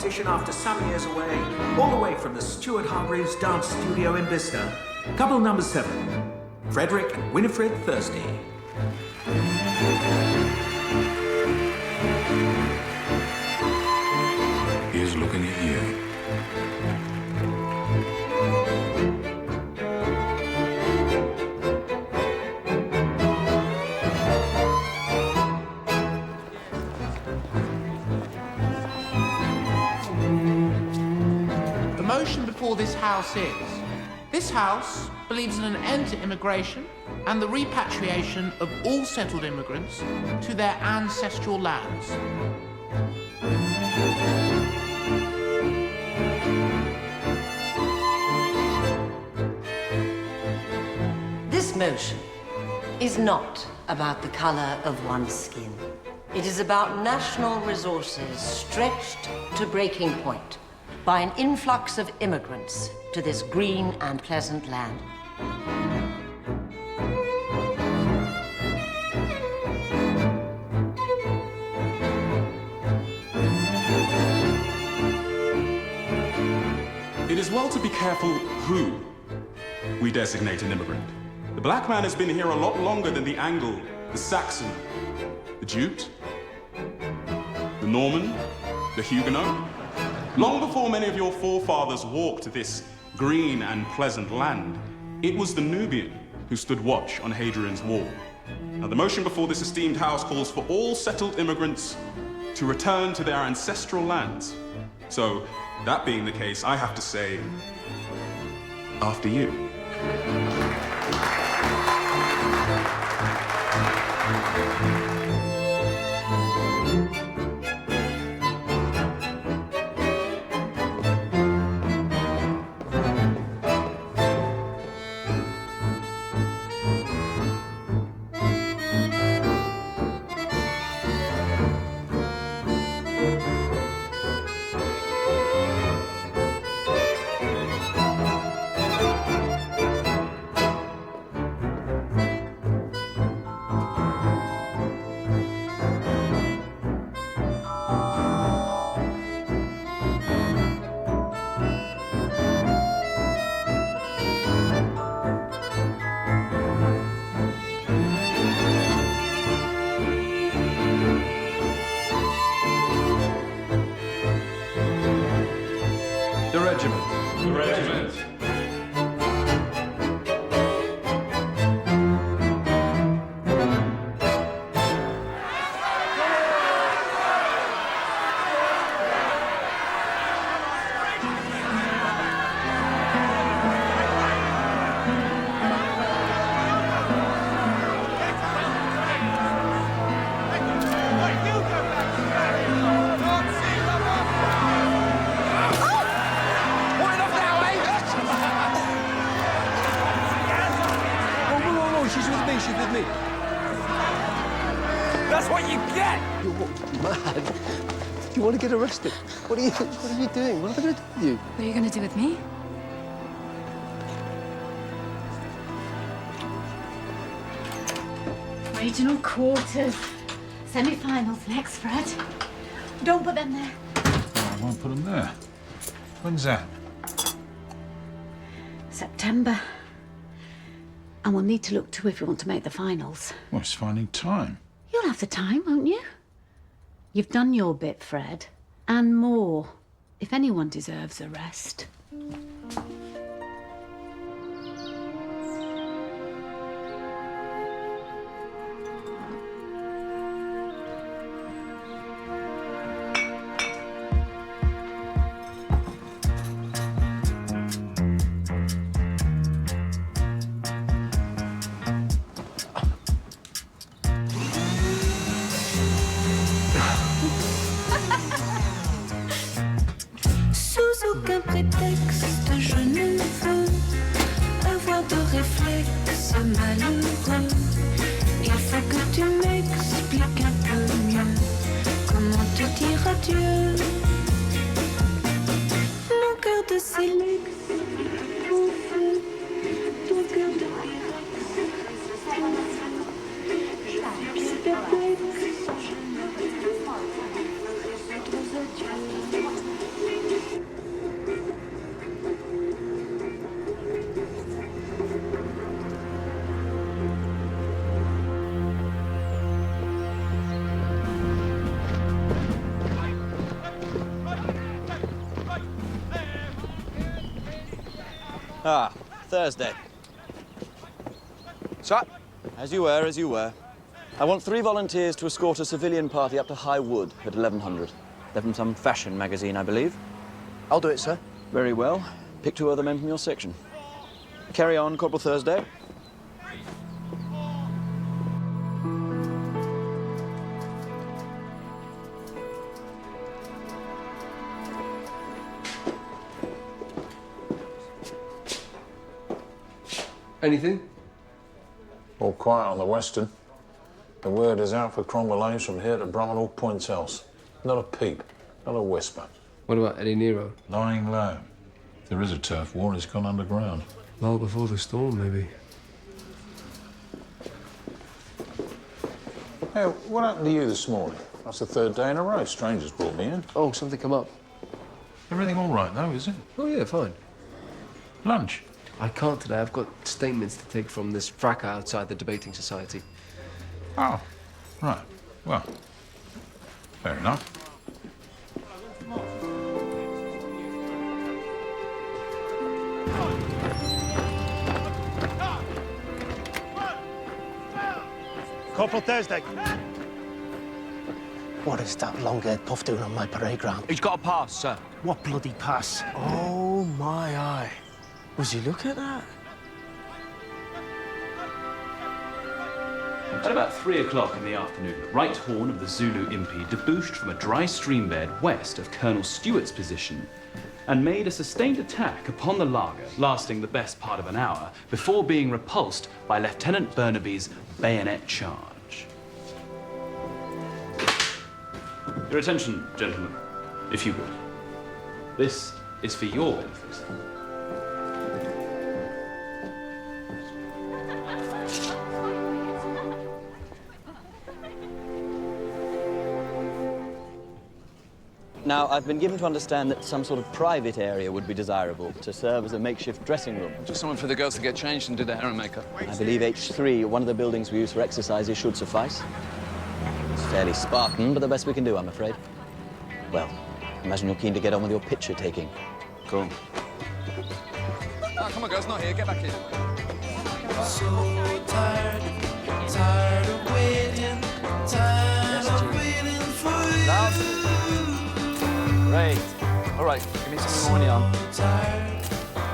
competition after some years away, all the way from the Stuart Hargreaves Dance Studio in Bicester. Couple number 7, Frederick and Winifred Thursday. He's looking at you. The motion before this house is, this house believes in an end to immigration and the repatriation of all settled immigrants to their ancestral lands. This motion is not about the color of one's skin. It is about national resources stretched to breaking point by an influx of immigrants to this green and pleasant land. It is well to be careful who we designate an immigrant. The black man has been here a lot longer than the Anglo, the Saxon, the Jute, the Norman, the Huguenot. Long before many of your forefathers walked this green and pleasant land, it was the Nubian who stood watch on Hadrian's wall. Now, the motion before this esteemed house calls for all settled immigrants to return to their ancestral lands. So, that being the case, I have to say, after you. The regiment. The regiment. That's what you get! You're what, mad? You want to get arrested? What are you doing? What am I going to do with you? What are you going to do with me? Regional quarters. Semi-finals next, Fred. Don't put them there. Oh, I won't put them there. When's that? September. And we'll need to look too if we want to make the finals. Well, it's finding time. You'll have the time, won't you? You've done your bit, Fred. And more. If anyone deserves a rest. Aucun prétexte, je ne veux avoir de réflexe malheureux. Il faut que tu m'expliques un peu mieux comment te dire adieu. Mon cœur de silex, mon feu, ton cœur de je suis perplexe. Ah, Thursday. So, As you were. I want 3 volunteers to escort a civilian party up to High Wood at 1100. They're from some fashion magazine, I believe. I'll do it, sir. Very well. Pick 2 other men from your section. Carry on, Corporal Thursday. Anything? All quiet on the Western. The word is out for Cromwell Ames from here to Brummel Points House. Not a peep, not a whisper. What about Eddie Nero? Lying low. If there is a turf war, it's gone underground. Lull before the storm, maybe. Hey, what happened to you this morning? That's the 3rd day in a row. Strangers brought me in. Oh, something come up. Everything all right, though, is it? Oh, yeah, fine. Lunch? I can't today. I've got statements to take from this fracas outside the debating society. Oh, right. Well, fair enough. Corporal Thursday. What is that long-haired puff doing on my parade ground? He's got a pass, sir. What bloody pass? Oh, my eye. Was you look at that? At about 3 o'clock in the afternoon, right horn of the Zulu impi debouched from a dry stream bed west of Colonel Stewart's position and made a sustained attack upon the laager, lasting the best part of an hour, before being repulsed by Lieutenant Burnaby's bayonet charge. Your attention, gentlemen, if you would. This is for your benefit. Now, I've been given to understand that some sort of private area would be desirable to serve as a makeshift dressing room. Just someone for the girls to get changed and do their hair and makeup. I believe H3, one of the buildings we use for exercises, should suffice. It's fairly Spartan, but the best we can do, I'm afraid. Well, imagine you're keen to get on with your picture taking. Cool. Ah, come on, girls, not here. Get back here. So tired of waiting, tired of waiting for you. Loud. Great. All right, give me some more on the arm.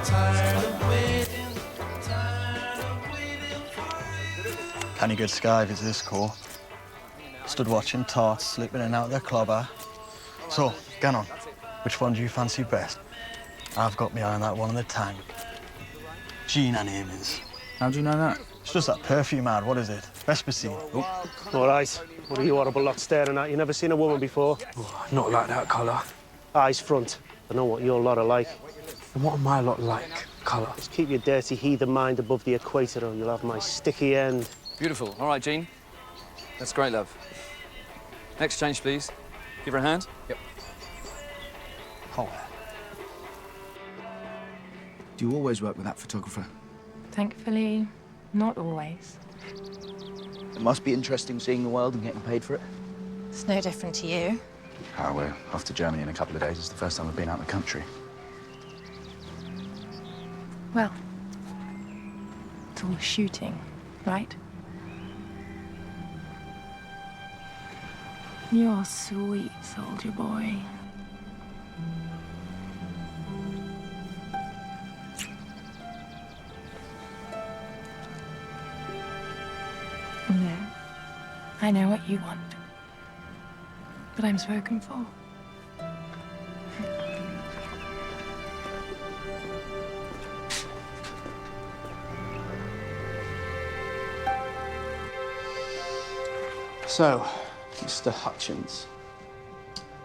Tired of waiting, tired of waiting for you. Canny good skive is this call. Stood watching tarts slipping in and out of their clobber. So, Gannon, which one do you fancy best? I've got my eye on that one in the tank. Jean, her name is. How do you know that? It's just that perfume ad, what is it? Vespercine. Oh. All right, what are you horrible lot staring at? You never seen a woman before? Oh, not like that colour. Eyes front. I know what your lot are like. And what am I lot like? Colour. Just keep your dirty heathen mind above the equator or you'll have my sticky end. Beautiful. All right, Jean. That's great, love. Next change, please. Give her a hand. Yep. Oh. Do you always work with that photographer? Thankfully, not always. It must be interesting seeing the world and getting paid for it. It's no different to you. Oh, we're off to Germany in a couple of days. It's the first time we've been out of the country. Well, it's all shooting, right? You're a sweet soldier boy. No, I know what you want. But I'm spoken for. So, Mr. Hutchins,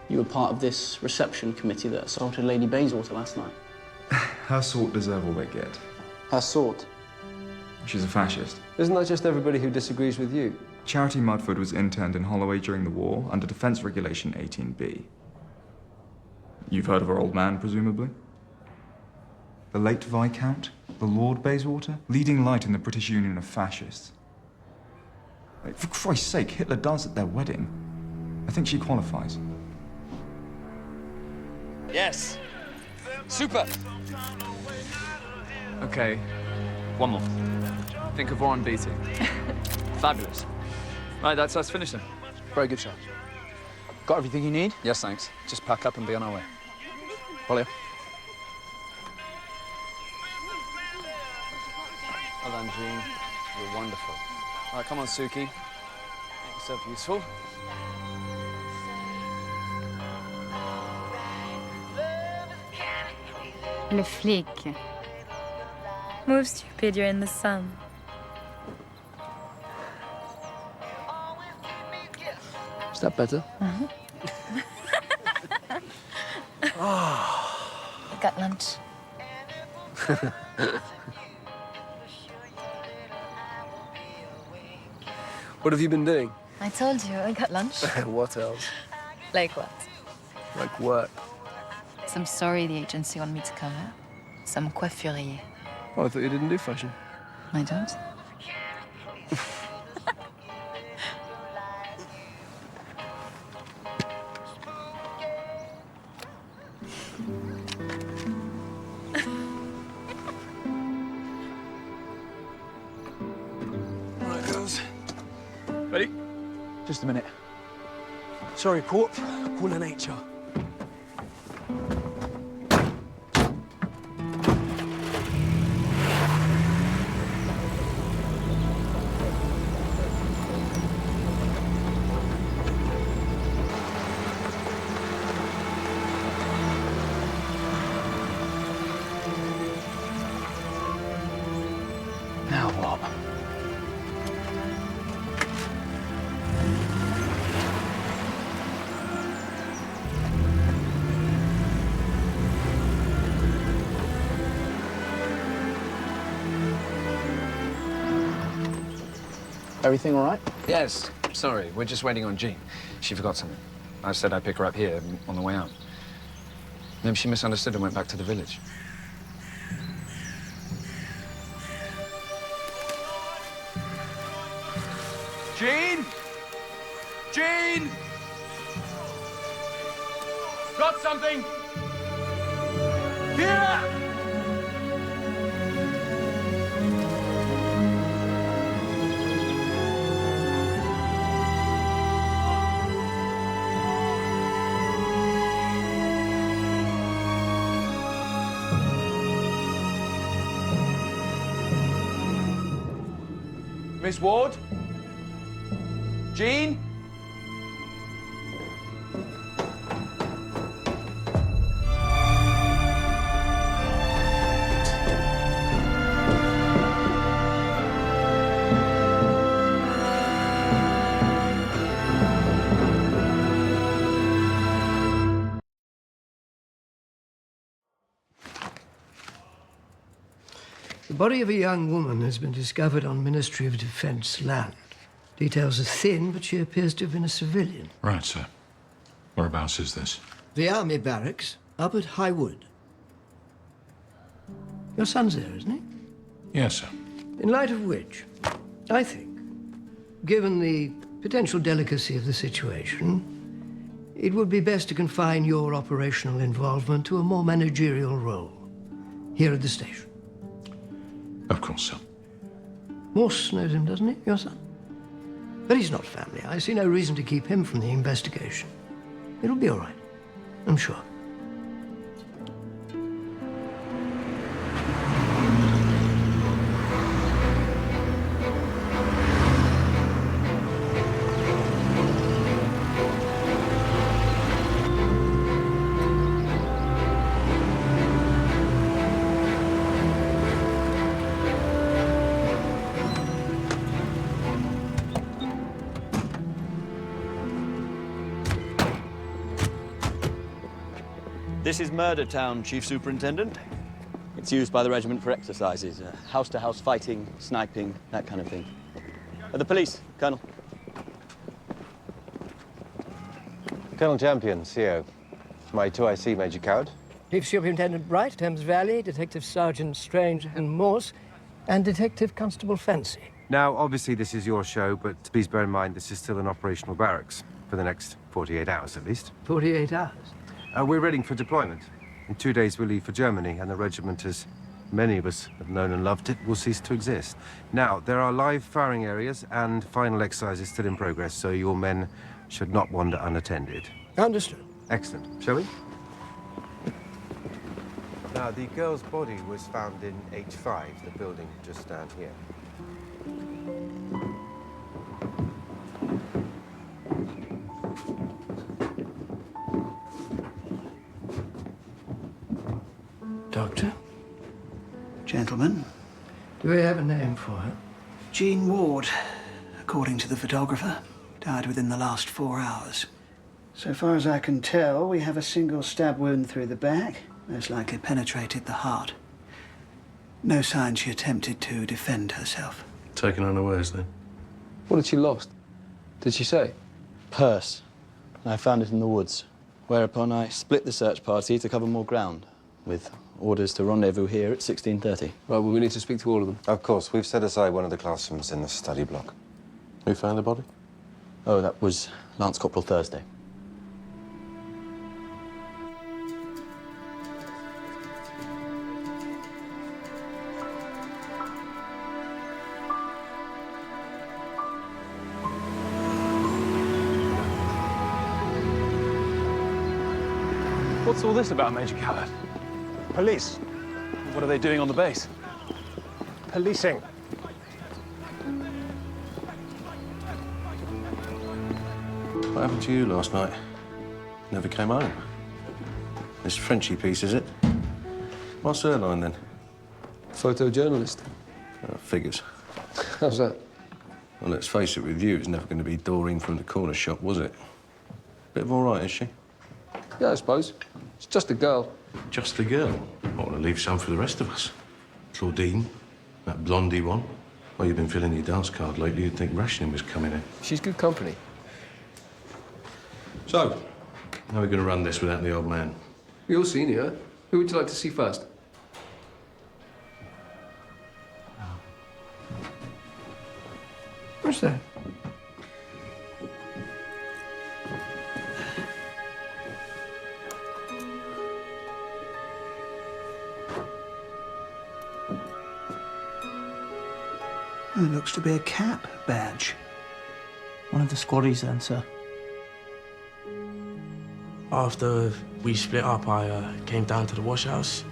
you were part of this reception committee that assaulted Lady Bayswater last night. Her sort deserve all they get. Her sort? She's a fascist. Isn't that just everybody who disagrees with you? Charity Mudford was interned in Holloway during the war under Defence Regulation 18B. You've heard of her old man, presumably? The late Viscount, the Lord Bayswater, leading light in the British Union of Fascists. Like, for Christ's sake, Hitler danced at their wedding. I think she qualifies. Yes. Super. Okay, one more. Think of Warren Beatty. Fabulous. Right, that's us finished then. Very good shot. Got everything you need? Yes, thanks. Just pack up and be on our way. Polly. Well done, Jean. You're wonderful. All right, come on, Suki. Make yourself useful. Le flic. Move, stupid, you're in the sun. Is that better? I got lunch. What have you been doing? I told you, I got lunch. What else? Like what? Like work. Some story the agency wanted me to cover. Some coiffurier. Oh, I thought you didn't do fashion. I don't. Right, girls. Ready? Just a minute. Sorry, Corp. Call an HR. Now what? Everything all right? Yes. Sorry, we're just waiting on Jean. She forgot something. I said I'd pick her up here on the way out. Maybe she misunderstood and went back to the village. Jean! Jean! Got something! Here! Miss Ward? Jean? The body of a young woman has been discovered on Ministry of Defence land. Details are thin, but she appears to have been a civilian. Right, sir. Whereabouts is this? The army barracks up at High Wood. Your son's there, isn't he? Yes, sir. In light of which, I think, given the potential delicacy of the situation, it would be best to confine your operational involvement to a more managerial role here at the station. Of course, sir. Morse knows him, doesn't he, your son? But he's not family. I see no reason to keep him from the investigation. It'll be all right, I'm sure. This is Murder Town, Chief Superintendent. It's used by the regiment for exercises, house-to-house fighting, sniping, that kind of thing. The police, Colonel. Colonel Champion, CO. My 2IC, Major Coward. Chief Superintendent Bright, Thames Valley, Detective Sergeant Strange and Morse, and Detective Constable Fancy. Now, obviously, this is your show, but please bear in mind this is still an operational barracks, for the next 48 hours at least. 48 hours? We're ready for deployment. In 2 days, we'll leave for Germany, and the regiment has many of us have known and loved it, will cease to exist. Now, there are live firing areas and final exercises still in progress, so your men should not wander unattended. Understood. Excellent. Shall we? Now, the girl's body was found in H5, the building just down here. Doctor? Gentlemen. Do we have a name for her? Jean Ward, according to the photographer, died within the last 4 hours. So far as I can tell, we have a single stab wound through the back, most likely penetrated the heart. No sign she attempted to defend herself. Taken unawares, then. What had she lost? Did she say? Purse. I found it in the woods. Whereupon I split the search party to cover more ground, with orders to rendezvous here at 16:30. Right, well, we need to speak to all of them. Of course. We've set aside one of the classrooms in the study block. Who found the body? Oh, that was Lance Corporal Thursday. What's all this about, Major Callard? Police. What are they doing on the base? Policing. What happened to you last night? Never came home. This Frenchy piece, is it? What's her line, then? Photojournalist. Oh, figures. How's that? Well, let's face it, with you, it's never going to be Doreen from the corner shop, was it? Bit of all right, is she? Yeah, I suppose. It's just a girl. Just a girl? I want to leave some for the rest of us. Claudine, that blondie one. Well, you've been filling your dance card lately. You'd think rationing was coming in. She's good company. So, how are we going to run this without the old man? You're senior. Who would you like to see first? What's that? It looks to be a cap badge. One of the squaddies then, sir. After we split up, I came down to the wash house.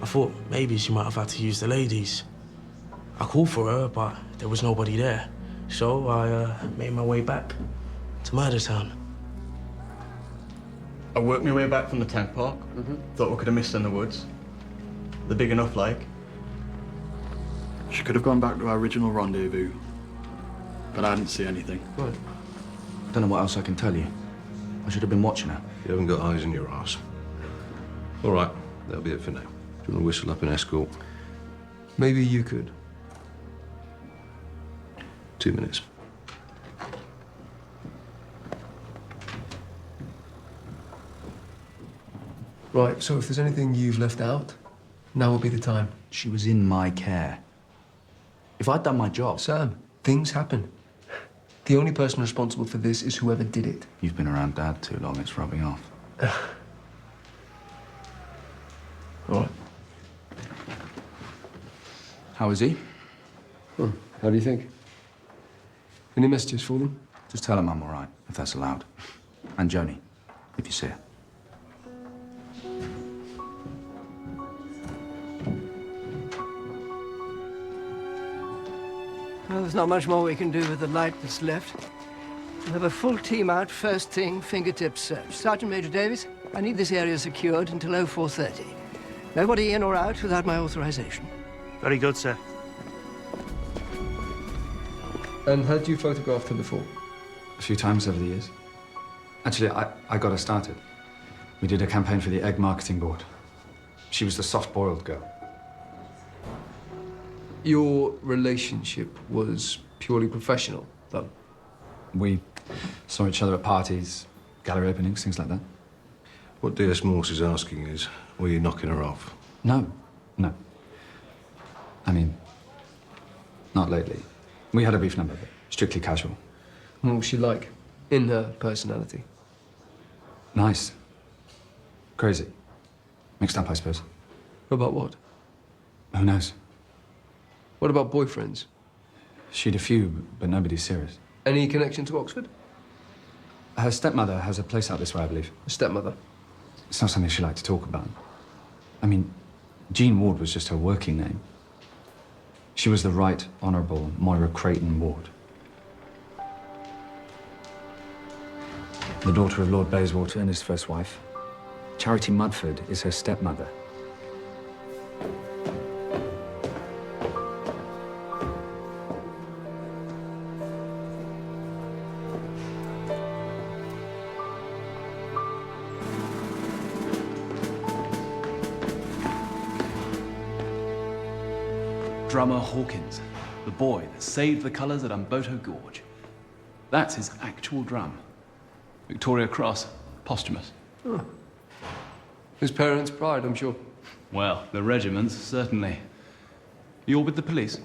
I thought maybe she might have had to use the ladies. I called for her, but there was nobody there. So I made my way back to Murder Town. I worked my way back from the tank park. Thought we could have missed her in the woods. They're big enough, like. She could have gone back to our original rendezvous, but I didn't see anything. Good. Don't know what else I can tell you. I should have been watching her. You haven't got eyes in your ass. All right, that'll be it for now. Do you want to whistle up an escort? Maybe you could. 2 minutes. Right, so if there's anything you've left out, now will be the time. She was in my care. If I'd done my job... Sam, things happen. The only person responsible for this is whoever did it. You've been around Dad too long, it's rubbing off. All right. How is he? How do you think? Any messages for them? Just tell him I'm all right, if that's allowed. And Joni, if you see her. Well, there's not much more we can do with the light that's left. We'll have a full team out first thing, fingertip search. Sergeant Major Davies, I need this area secured until 04:30. Nobody in or out without my authorization. Very good, sir. And had you photographed her before? A few times over the years. Actually, I got her started. We did a campaign for the Egg Marketing Board. She was the soft-boiled girl. Your relationship was purely professional, though? We saw each other at parties, gallery openings, things like that. What DS Morse is asking is, were you knocking her off? No, no. I mean, not lately. We had a brief number, but strictly casual. What was she like, in her personality? Nice. Crazy. Mixed up, I suppose. About what? Who knows? What about boyfriends? She'd a few, but nobody's serious. Any connection to Oxford? Her stepmother has a place out this way, I believe. A stepmother? It's not something she liked to talk about. I mean, Jean Ward was just her working name. She was the Right Honourable Moira Creighton Ward. The daughter of Lord Bayswater and his first wife. Charity Mudford is her stepmother. Drummer Hawkins, the boy that saved the colours at Umboto Gorge. That's his actual drum. Victoria Cross, posthumous. Oh. His parents' pride, I'm sure. Well, the regiment's certainly. You're with the police?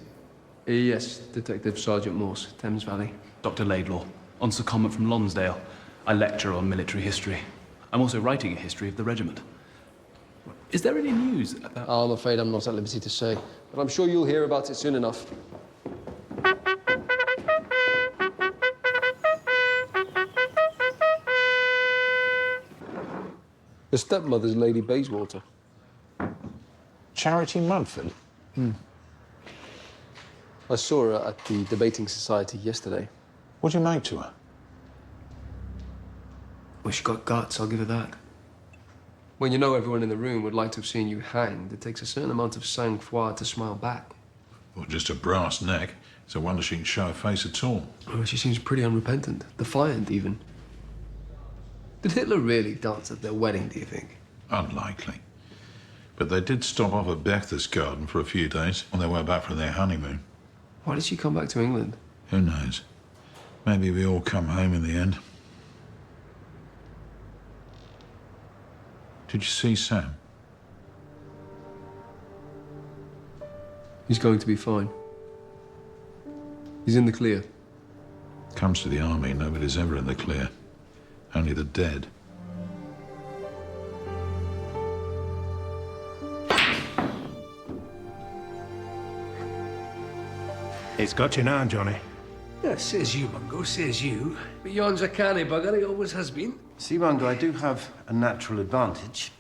Yes, Detective Sergeant Morse, Thames Valley. Dr. Laidlaw, on secondment from Lonsdale. I lecture on military history. I'm also writing a history of the regiment. Is there any news about... Oh, I'm afraid I'm not at liberty to say, but I'm sure you'll hear about it soon enough. The stepmother's Lady Bayswater. Charity Mudford? I saw her at the debating society yesterday. What'd you make to her? Well, she got guts, I'll give her that. When you know everyone in the room would like to have seen you hanged, it takes a certain amount of sang-froid to smile back. Well, just a brass neck. It's a wonder she can show a face at all. Oh, she seems pretty unrepentant, defiant even. Did Hitler really dance at their wedding, do you think? Unlikely. But they did stop off at Berchtesgaden for a few days on their way back from their honeymoon. Why did she come back to England? Who knows? Maybe we all come home in the end. Did you see Sam? He's going to be fine. He's in the clear. Comes to the army, nobody's ever in the clear. Only the dead. It's got you now, Johnny. Yeah, says you, Mungo, says you. But yon's a canny bugger, he always has been. See, Mungo, I do have a natural advantage.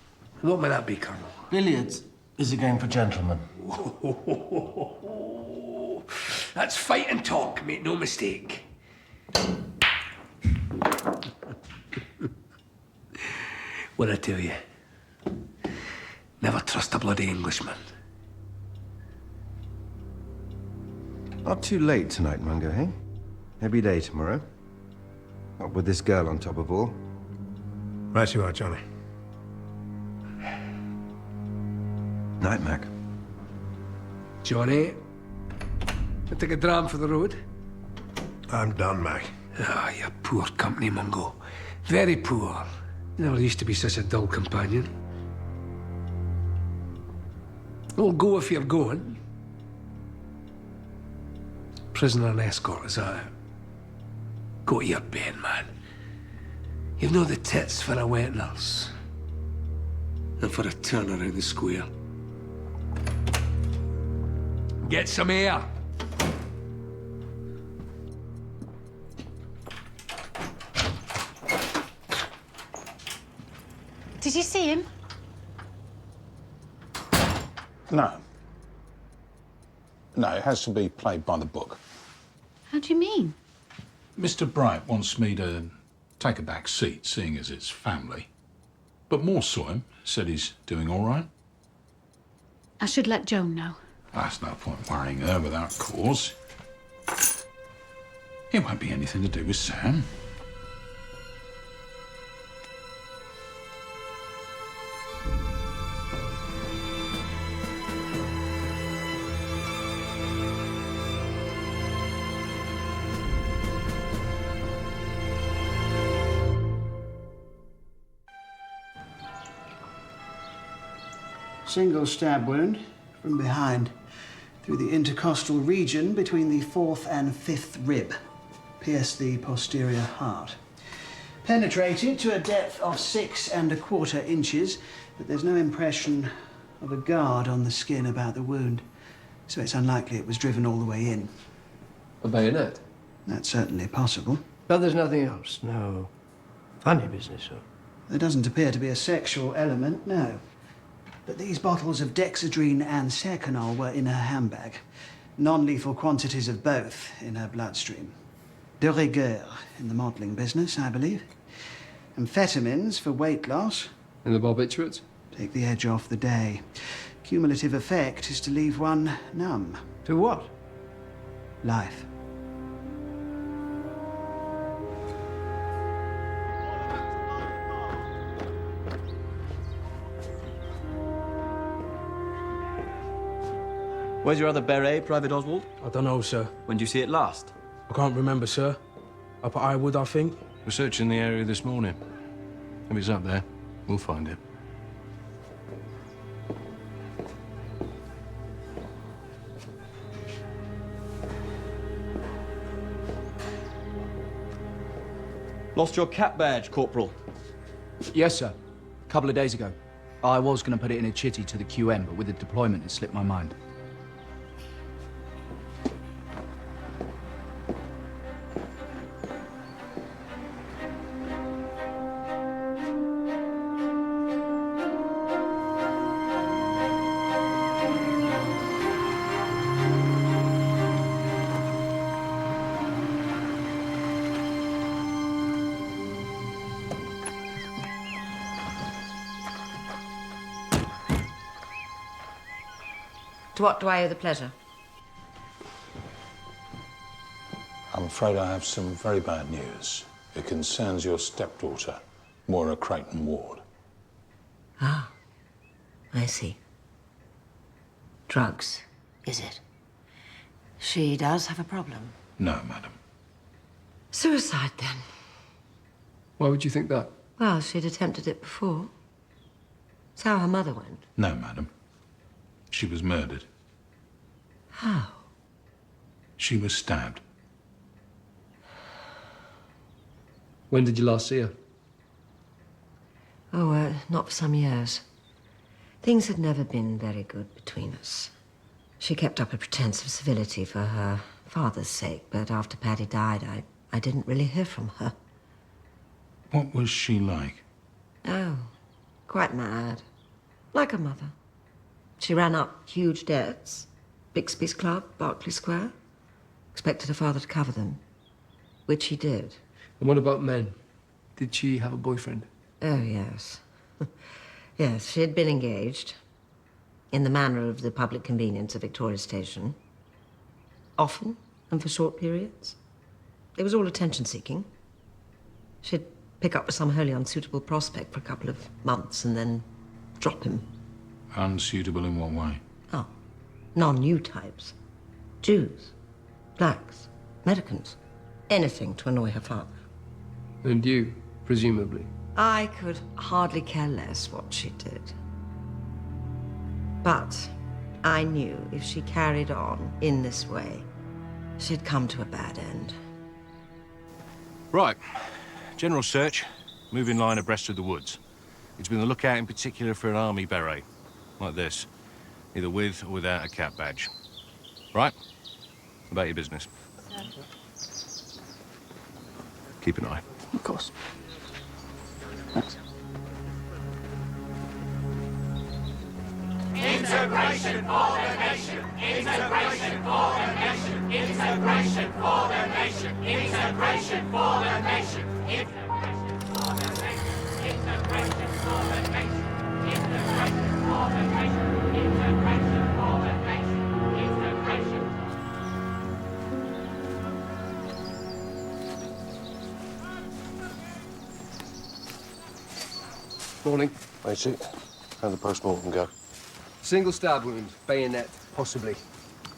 What may that be, Colonel? Billiards is a game for gentlemen. That's fight and talk, make no mistake. What I tell you, never trust a bloody Englishman. Not too late tonight, Mungo, eh? Every day tomorrow. Not with this girl on top of all. Right you are, Johnny. Night, Mac. Johnny, I take a dram for the road. I'm done, Mac. Ah, you poor company, Mungo. Very poor. Never used to be such a dull companion. Well, go if you're going. Prisoner and escort, is that it? Go to your bed, man. You've no the tits for a wet nurse. And for a turn around the square. Get some air. Did you see him? No. No, it has to be played by the book. How do you mean? Mr. Bright wants me to take a back seat, seeing as it's family. But Moore saw him, said he's doing all right. I should let Joan know. That's no point worrying her without cause. It won't be anything to do with Sam. Single stab wound from behind through the intercostal region between the 4th and 5th rib. Pierced the posterior heart. Penetrated to a depth of 6¼ inches, but there's no impression of a guard on the skin about the wound, so it's unlikely it was driven all the way in. A bayonet? That's certainly possible. But there's nothing else, no funny business, sir. There doesn't appear to be a sexual element, no. But these bottles of dexedrine and sercanol were in her handbag. Non-lethal quantities of both in her bloodstream. De rigueur in the modelling business, I believe. Amphetamines for weight loss. In the barbiturates? Take the edge off the day. Cumulative effect is to leave one numb. To what? Life. Where's your other beret, Private Oswald? I don't know, sir. When did you see it last? I can't remember, sir. Up at Iwood, I think. We're searching the area this morning. If it's up there, we'll find it. Lost your cap badge, Corporal. Yes, sir. A couple of days ago. I was going to put it in a chitty to the QM, but with the deployment, it slipped my mind. To what do I owe the pleasure? I'm afraid I have some very bad news. It concerns your stepdaughter, Moira Creighton Ward. Ah, I see. Drugs, is it? She does have a problem. No, madam. Suicide, then? Why would you think that? Well, she'd attempted it before. It's how her mother went. No, madam. She was murdered. How? She was stabbed. When did you last see her? Oh, not for some years. Things had never been very good between us. She kept up a pretense of civility for her father's sake, but after Paddy died, I didn't really hear from her. What was she like? Oh, quite mad. Like her mother. She ran up huge debts. Bixby's Club, Berkeley Square. Expected her father to cover them, which he did. And what about men? Did she have a boyfriend? Oh, yes. Yes, she had been engaged. In the manner of the public convenience of Victoria Station. Often, and for short periods. It was all attention-seeking. She'd pick up with some wholly unsuitable prospect for a couple of months and then drop him. Unsuitable in what way? Oh, non-new types. Jews, blacks, Americans. Anything to annoy her father. And you, presumably? I could hardly care less what she did. But I knew if she carried on in this way, she'd come to a bad end. Right. General search. Moving line abreast of the woods. It's been a lookout in particular for an army beret. Like this. Either with or without a cap badge. Right? About your business. Keep an eye. Of course. Thanks. Integration for the nation. Integration for the nation. Integration for the nation. Integration for the nation. Integration for the nation. Integration for the nation. Integration for the nation. Integration for the nation. Integration. Morning. Wait it. How'd the post-mortem go? Single stab wound, bayonet, possibly.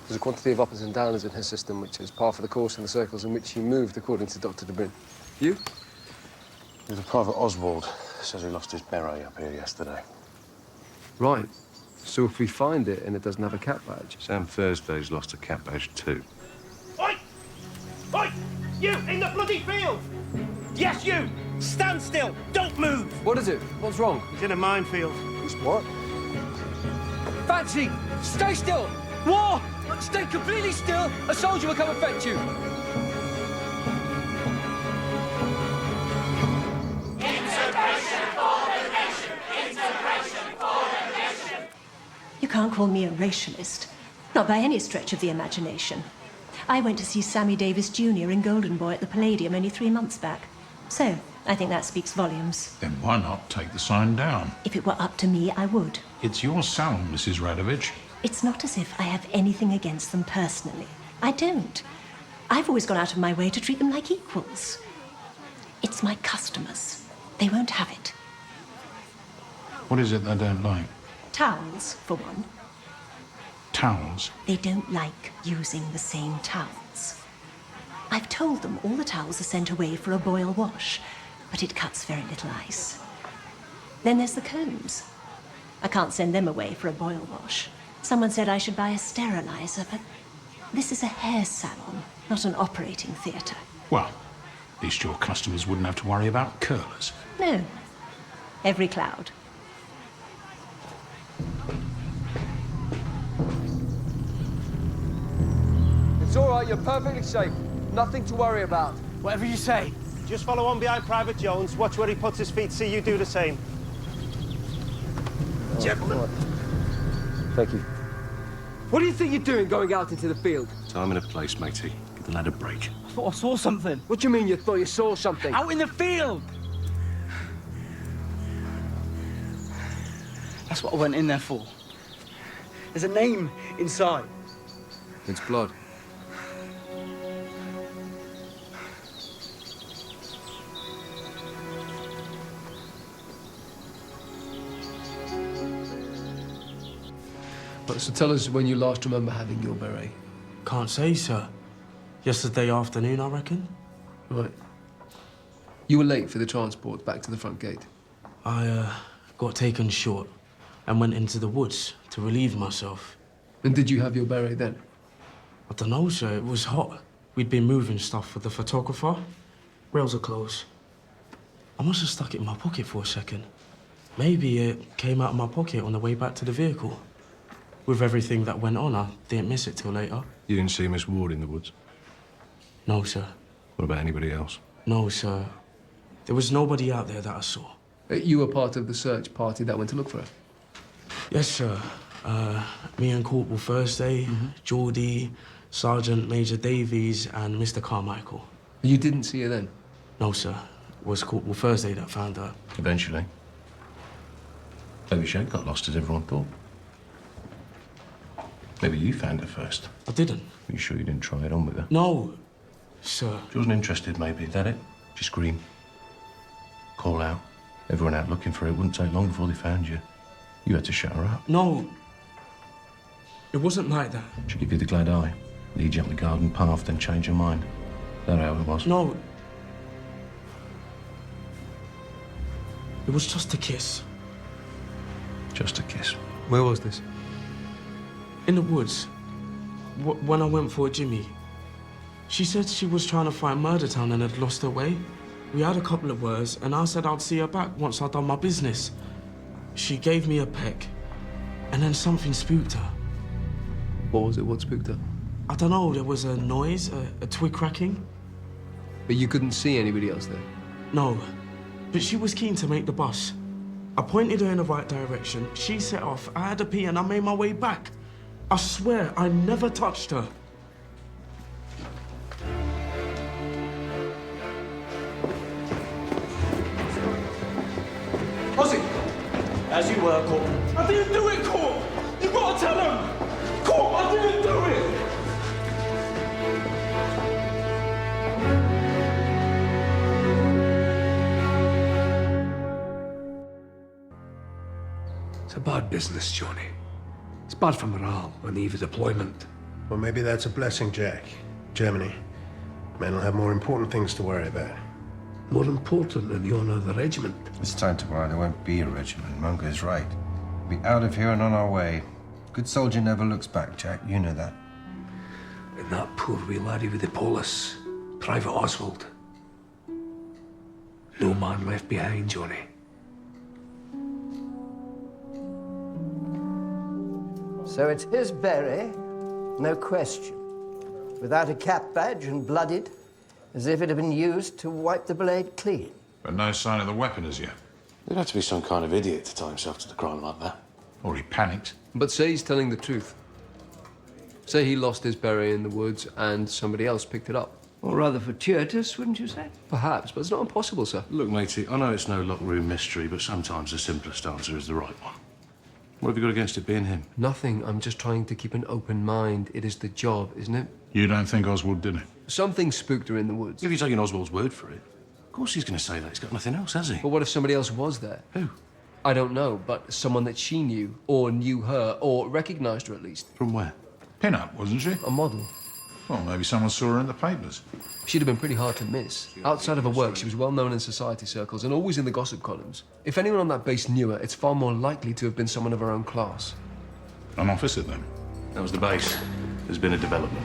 There's a quantity of uppers and downers in her system, which is par for the course in the circles in which she moved, according to Dr. De Bryn. You? The Private Oswald says he lost his beret up here yesterday. Right. So if we find it and it doesn't have a cap badge... Sam Thursday's lost a cap badge too. Oi! Oi! You in the bloody field! Yes, you! Stand still! Don't move! What is it? What's wrong? He's in a minefield. He's what? Fancy! Stay still! War! Stay completely still! A soldier will come and fetch you! You can't call me a racialist. Not by any stretch of the imagination. I went to see Sammy Davis Jr. in Golden Boy at the Palladium only 3 months back. So, I think that speaks volumes. Then why not take the sign down? If it were up to me, I would. It's your salon, Mrs. Radovich. It's not as if I have anything against them personally. I don't. I've always gone out of my way to treat them like equals. It's my customers. They won't have it. What is it they don't like? Towels, for one. Towels? They don't like using the same towels. I've told them all the towels are sent away for a boil wash, but it cuts very little ice. Then there's the combs. I can't send them away for a boil wash. Someone said I should buy a sterilizer, but this is a hair salon, not an operating theatre. Well, at least your customers wouldn't have to worry about curlers. No. Every cloud. It's all right, you're perfectly safe. Nothing to worry about. Whatever you say. Just follow on behind Private Jones. Watch where he puts his feet. See you do the same. Gentlemen. Thank you. What do you think you're doing going out into the field? Time and a place, matey. Give the lad a break. I thought I saw something. What do you mean you thought you saw something? Out in the field! That's what I went in there for. There's a name inside. It's blood. So tell us when you last remember having your beret. Can't say, sir. Yesterday afternoon, I reckon. Right. You were late for the transport back to the front gate. I got taken short and went into the woods to relieve myself. And did you have your beret then? I don't know, sir. It was hot. We'd been moving stuff for the photographer. Rails are closed. I must have stuck it in my pocket for a second. Maybe it came out of my pocket on the way back to the vehicle. With everything that went on, I didn't miss it till later. You didn't see Miss Ward in the woods? No, sir. What about anybody else? No, sir. There was nobody out there that I saw. You were part of the search party that went to look for her? Yes, sir. Me and Corporal Thursday, Geordie, Sergeant Major Davies, and Mr. Carmichael. You didn't see her then? No, sir. It was Corporal Thursday that found her. Eventually. Maybe she ain't got lost as everyone thought. Maybe you found her first. I didn't. Are you sure you didn't try it on with her? No, sir. She wasn't interested, maybe. Is that it? She screamed. Call out. Everyone out looking for her. It wouldn't take long before they found you. You had to shut her up. No. It wasn't like that. She give you the glad eye. Lead you up the garden path, then change her mind. Is that how it was? No. It was just a kiss. Just a kiss. Where was this? In the woods. When I went for Jimmy. She said she was trying to find Murder Town and had lost her way. We had a couple of words, and I said I'd see her back once I'd done my business. She gave me a peck, and then something spooked her. What was it? What spooked her? I don't know, there was a noise, a twig cracking. But you couldn't see anybody else there? No, but she was keen to make the bus. I pointed her in the right direction, she set off, I had a pee, and I made my way back. I swear, I never touched her. Ozzy! As you were, Corporal. I didn't do it, Corp! You gotta tell him! Corp, I didn't do it! It's a bad business, Johnny. It's bad for morale on the eve of deployment. Well, maybe that's a blessing, Jack. Germany. Men will have more important things to worry about. More important than the honour of the regiment. This time tomorrow, there won't be a regiment. Mungo's right. We'll be out of here and on our way. Good soldier never looks back, Jack. You know that. And that poor wee laddie with the polis, Private Oswald. No man left behind, Johnny. So it's his beret, no question. Without a cap badge and bloodied, as if it had been used to wipe the blade clean. But no sign of the weapon as yet. You'd have to be some kind of idiot to tie himself to the crime like that. Or he panicked. But say he's telling the truth. Say he lost his beret in the woods and somebody else picked it up. Or rather fortuitous, wouldn't you say? Perhaps, but it's not impossible, sir. Look, matey, I know it's no locked room mystery, but sometimes the simplest answer is the right one. What have you got against it being him? Nothing. I'm just trying to keep an open mind. It is the job, isn't it? You don't think Oswald did it? Something spooked her in the woods. If you're taking Oswald's word for it, of course he's going to say that. He's got nothing else, has he? But what if somebody else was there? Who? I don't know, but someone that she knew, or knew her, or recognised her at least. From where? Pin-up, wasn't she? A model. Well, maybe someone saw her in the papers. She'd have been pretty hard to miss. Outside of her work, she was well known in society circles and always in the gossip columns. If anyone on that base knew her, it's far more likely to have been someone of her own class. An officer, then? That was the base. There's been a development.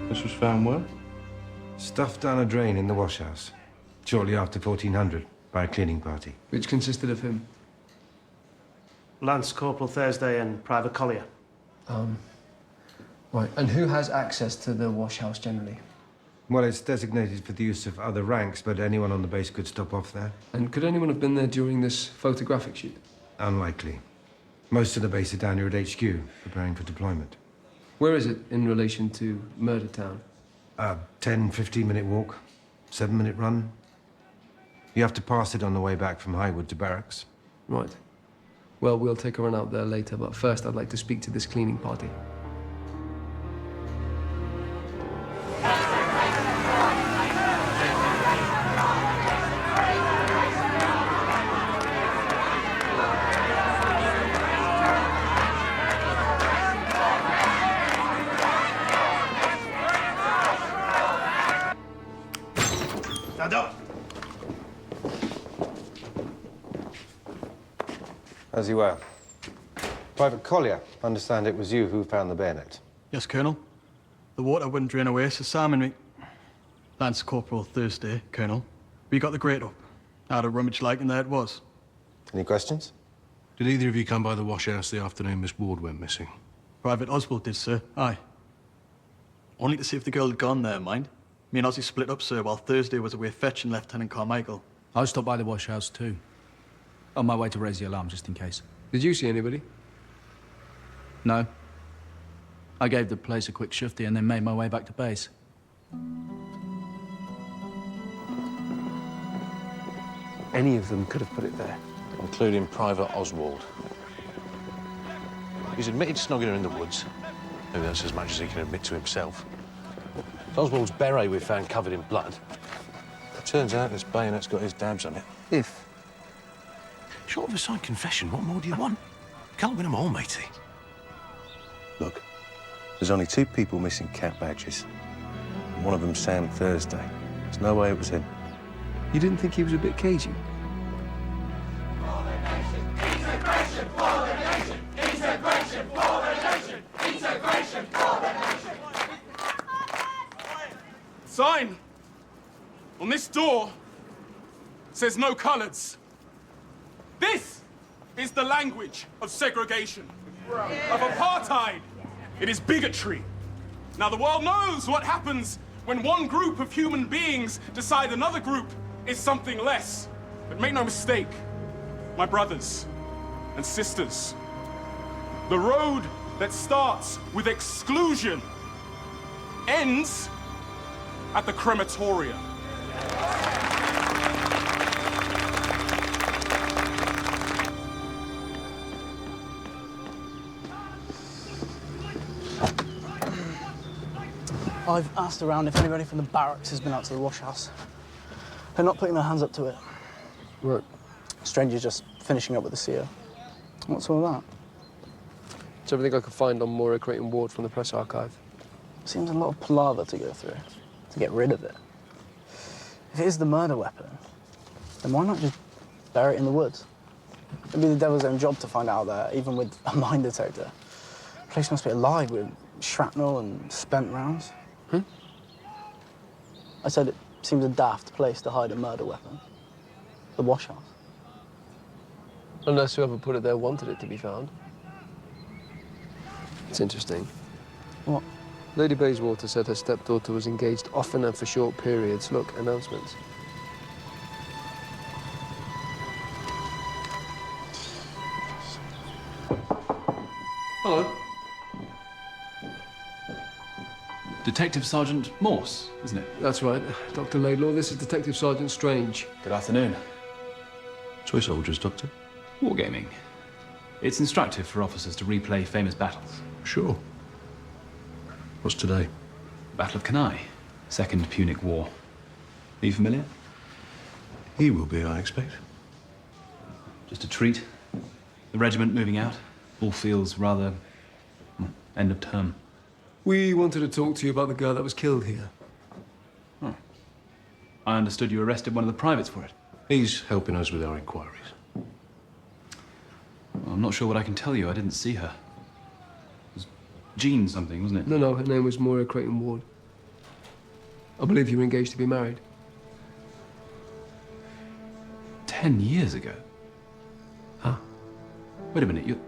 This was found where? Stuffed down a drain in the washhouse, shortly after 1400, by a cleaning party. Which consisted of him? Lance Corporal Thursday and Private Collier. Right. And who has access to the washhouse generally? Well, it's designated for the use of other ranks, but anyone on the base could stop off there. And could anyone have been there during this photographic shoot? Unlikely. Most of the base are down here at HQ, preparing for deployment. Where is it in relation to Murder Town? 10, 15-minute walk, 7-minute run. You have to pass it on the way back from Highwood to barracks. Right. Well, we'll take a run out there later, but first I'd like to speak to this cleaning party. Stand up. As you were. Private Collier, understand it was you who found the bayonet. Yes, Colonel. The water wouldn't drain away, so Sam and me... Lance Corporal Thursday, Colonel. We got the grate up. Had a rummage like, and there it was. Any questions? Did either of you come by the washhouse the afternoon Miss Ward went missing? Private Oswald did, sir. Aye. Only to see if the girl had gone there, mind. Me and Ozzy split up, sir, while Thursday was away fetching Lieutenant Carmichael. I stopped by the washhouse too. On my way to raise the alarm, just in case. Did you see anybody? No. I gave the place a quick shifty and then made my way back to base. Any of them could have put it there. Including Private Oswald. He's admitted to snogging her in the woods. Maybe that's as much as he can admit to himself. It's Oswald's beret we found covered in blood. It turns out this bayonet's got his dabs on it. If? Short of a side confession, what more do you want? Can't win them all, matey. Look, there's only 2 people missing cap badges. And one of them's Sam Thursday. There's no way it was him. You didn't think he was a bit cagey? Sign on this door says no colours. This is the language of segregation, of apartheid. It is bigotry. Now, the world knows what happens when one group of human beings decide another group is something less. But make no mistake, my brothers and sisters, the road that starts with exclusion ends at the crematoria. I've asked around if anybody from the barracks has been out to the washhouse. They're not putting their hands up to it. Right. Stranger's just finishing up with the seer. What's all that? It's everything I could find on Moira Creighton Ward from the press archive. Seems a lot of palaver to go through, to get rid of it. If it is the murder weapon, then why not just bury it in the woods? It'd be the devil's own job to find out there, even with a mine detector. The place must be alive with shrapnel and spent rounds. I said it seems a daft place to hide a murder weapon. The wash house. Unless whoever put it there wanted it to be found. It's interesting. What? Lady Bayswater said her stepdaughter was engaged often and for short periods. Look, announcements. Hello. Detective Sergeant Morse, isn't it? That's right. Dr. Laidlaw, this is Detective Sergeant Strange. Good afternoon. Toy soldiers, Doctor? Wargaming. It's instructive for officers to replay famous battles. Sure. What's today? Battle of Cannae, Second Punic War. Are you familiar? He will be, I expect. Just a treat. The regiment moving out. All feels rather... end of term. We wanted to talk to you about the girl that was killed here. Oh. I understood you arrested one of the privates for it. He's helping us with our inquiries. Well, I'm not sure what I can tell you. I didn't see her. It was Jean something, wasn't it? No, her name was Moira Creighton Ward. I believe you were engaged to be married. 10 years ago? Huh? Wait a minute,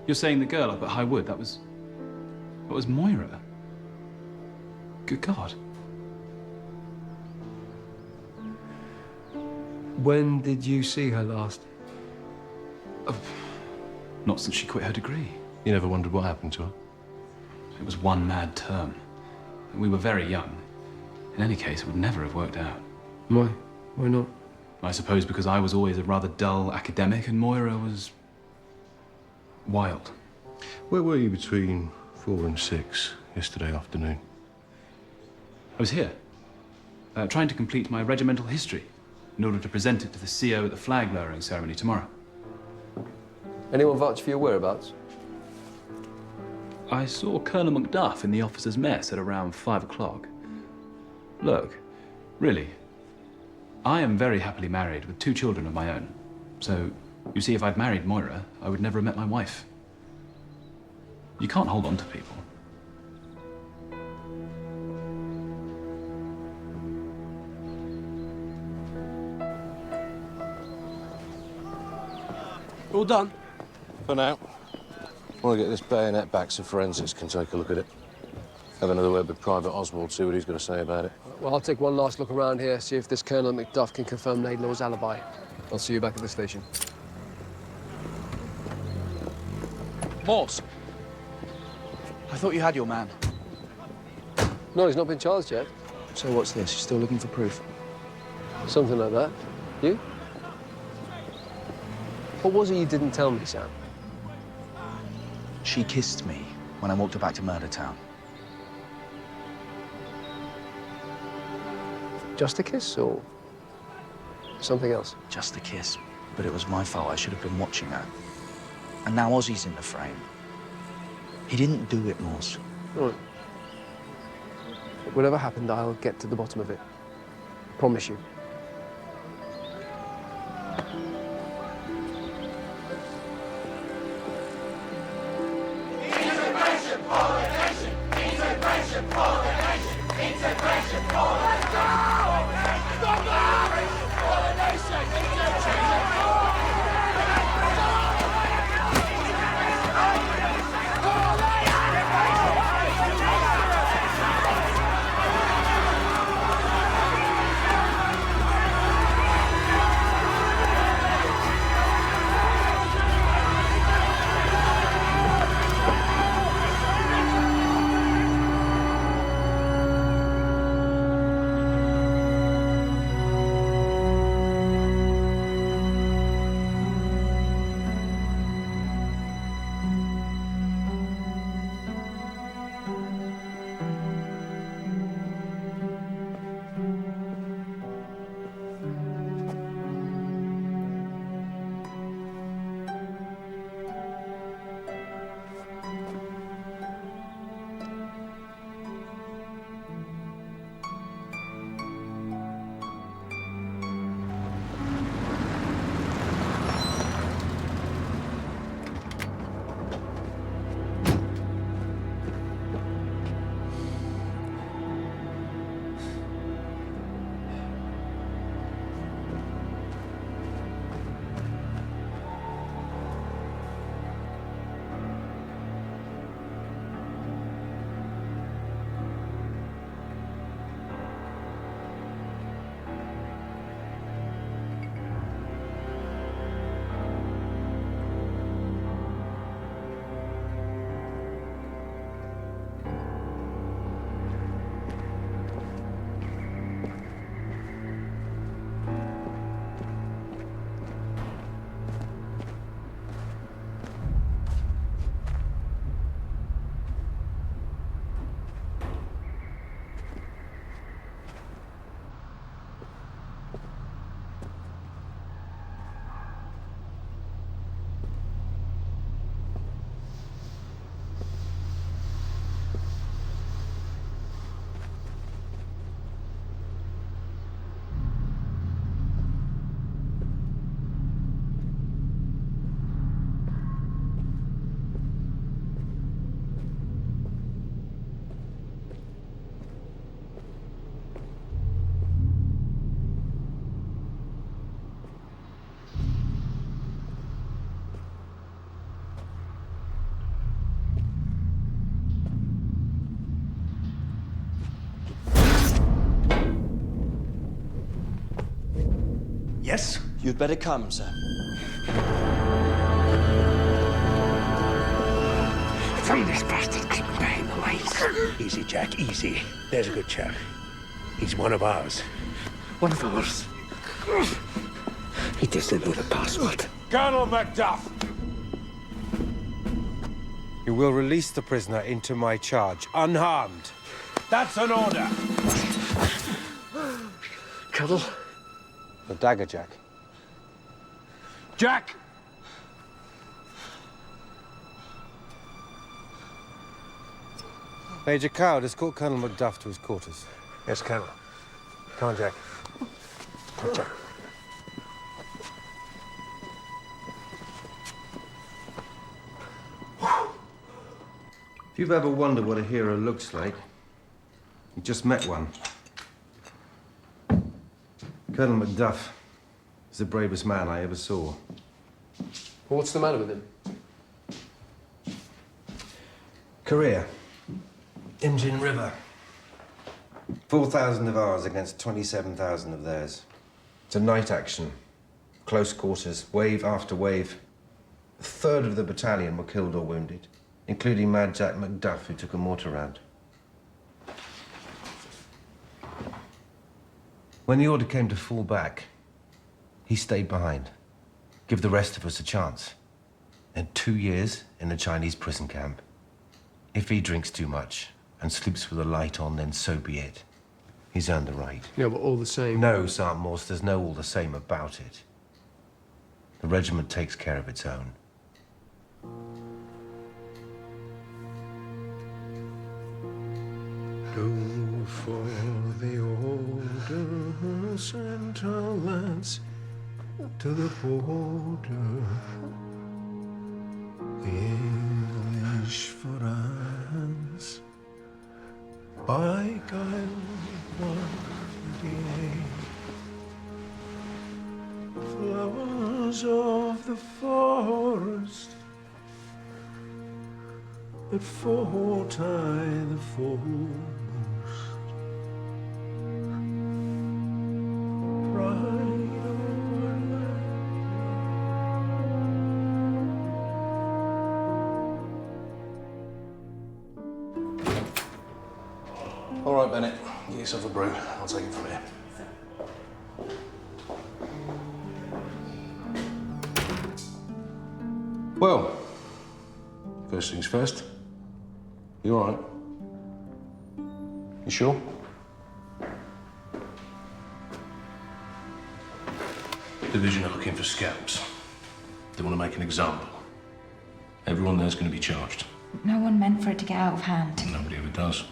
you're saying the girl up at High Wood, that was Moira? Good God. When did you see her last? Not since she quit her degree. You never wondered what happened to her? It was one mad term. We were very young. In any case, it would never have worked out. Why? Why not? I suppose because I was always a rather dull academic and Moira was... wild. Where were you between 4 and 6 yesterday afternoon? I was here, trying to complete my regimental history in order to present it to the CO at the flag-lowering ceremony tomorrow. Anyone vouch for your whereabouts? I saw Colonel Macduff in the officers' mess at around 5 o'clock. Look, really, I am very happily married with 2 children of my own. So, you see, if I'd married Moira, I would never have met my wife. You can't hold on to people. All done? For now. I want to get this bayonet back so forensics can take a look at it. Have another word with Private Oswald, see what he's got to say about it. Well, I'll take one last look around here, see if this Colonel Macduff can confirm Laidlaw's alibi. I'll see you back at the station. Morse. I thought you had your man. No, he's not been charged yet. So what's this? You're still looking for proof? Something like that. You? What was it you didn't tell me, Sam? She kissed me when I walked her back to Murder Town. Just a kiss, or something else? Just a kiss. But it was my fault. I should have been watching her. And now Ozzy's in the frame. He didn't do it, Morse. All right. Whatever happened, I'll get to the bottom of it. Promise you. Integration for the nation! Integration for the nation! Integration for the nation! Stop that! For the nation! Integration for Yes? You'd better come, sir. Throw this bastard clip behind the legs. Easy, Jack, easy. There's a good chap. He's one of ours. One of ours. He doesn't know the password. Colonel Macduff! You will release the prisoner into my charge, unharmed. That's an order. Colonel? The dagger, Jack. Jack! Major Coward has caught Colonel Macduff to his quarters. Yes, Colonel. Come on, Jack. Come on, Jack. If you've ever wondered what a hero looks like, you just met one. Colonel Macduff is the bravest man I ever saw. What's the matter with him? Korea. Imjin River. 4,000 of ours against 27,000 of theirs. It's a night action. Close quarters, wave after wave. A third of the battalion were killed or wounded, including Mad Jack Macduff, who took a mortar round. When the order came to fall back, he stayed behind. Give the rest of us a chance. And 2 years in a Chinese prison camp. If he drinks too much and sleeps with the light on, then so be it. He's earned the right. Yeah, but all the same... No, Sergeant Morse, there's no all the same about it. The regiment takes care of its own. Go for the order, send our lads to the border. The English for us by Guy 188. Flowers of the forest that foretell the foremost. Pride over land. All right, Bennett. Get yourself a brew. I'll take it from here. Well, first things first. You all right? You sure? Division are looking for scalps. They want to make an example. Everyone there's going to be charged. No one meant for it to get out of hand. Nobody ever does.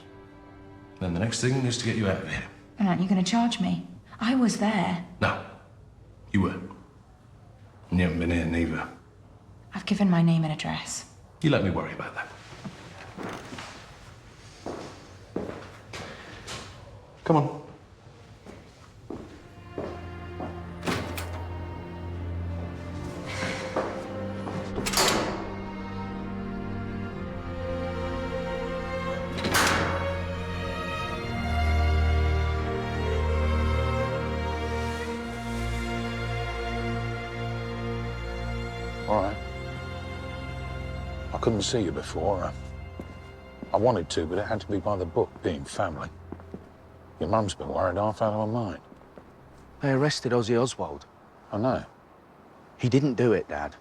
Then the next thing is to get you out of here. And aren't you going to charge me? I was there. No, you weren't. And you haven't been here neither. I've given my name and address. You let me worry about that. Come on. All right. I couldn't see you before. I wanted to, but it had to be by the book, being family. Your mum's been worried half out of her mind. They arrested Ozzy Oswald. I know. He didn't do it, Dad.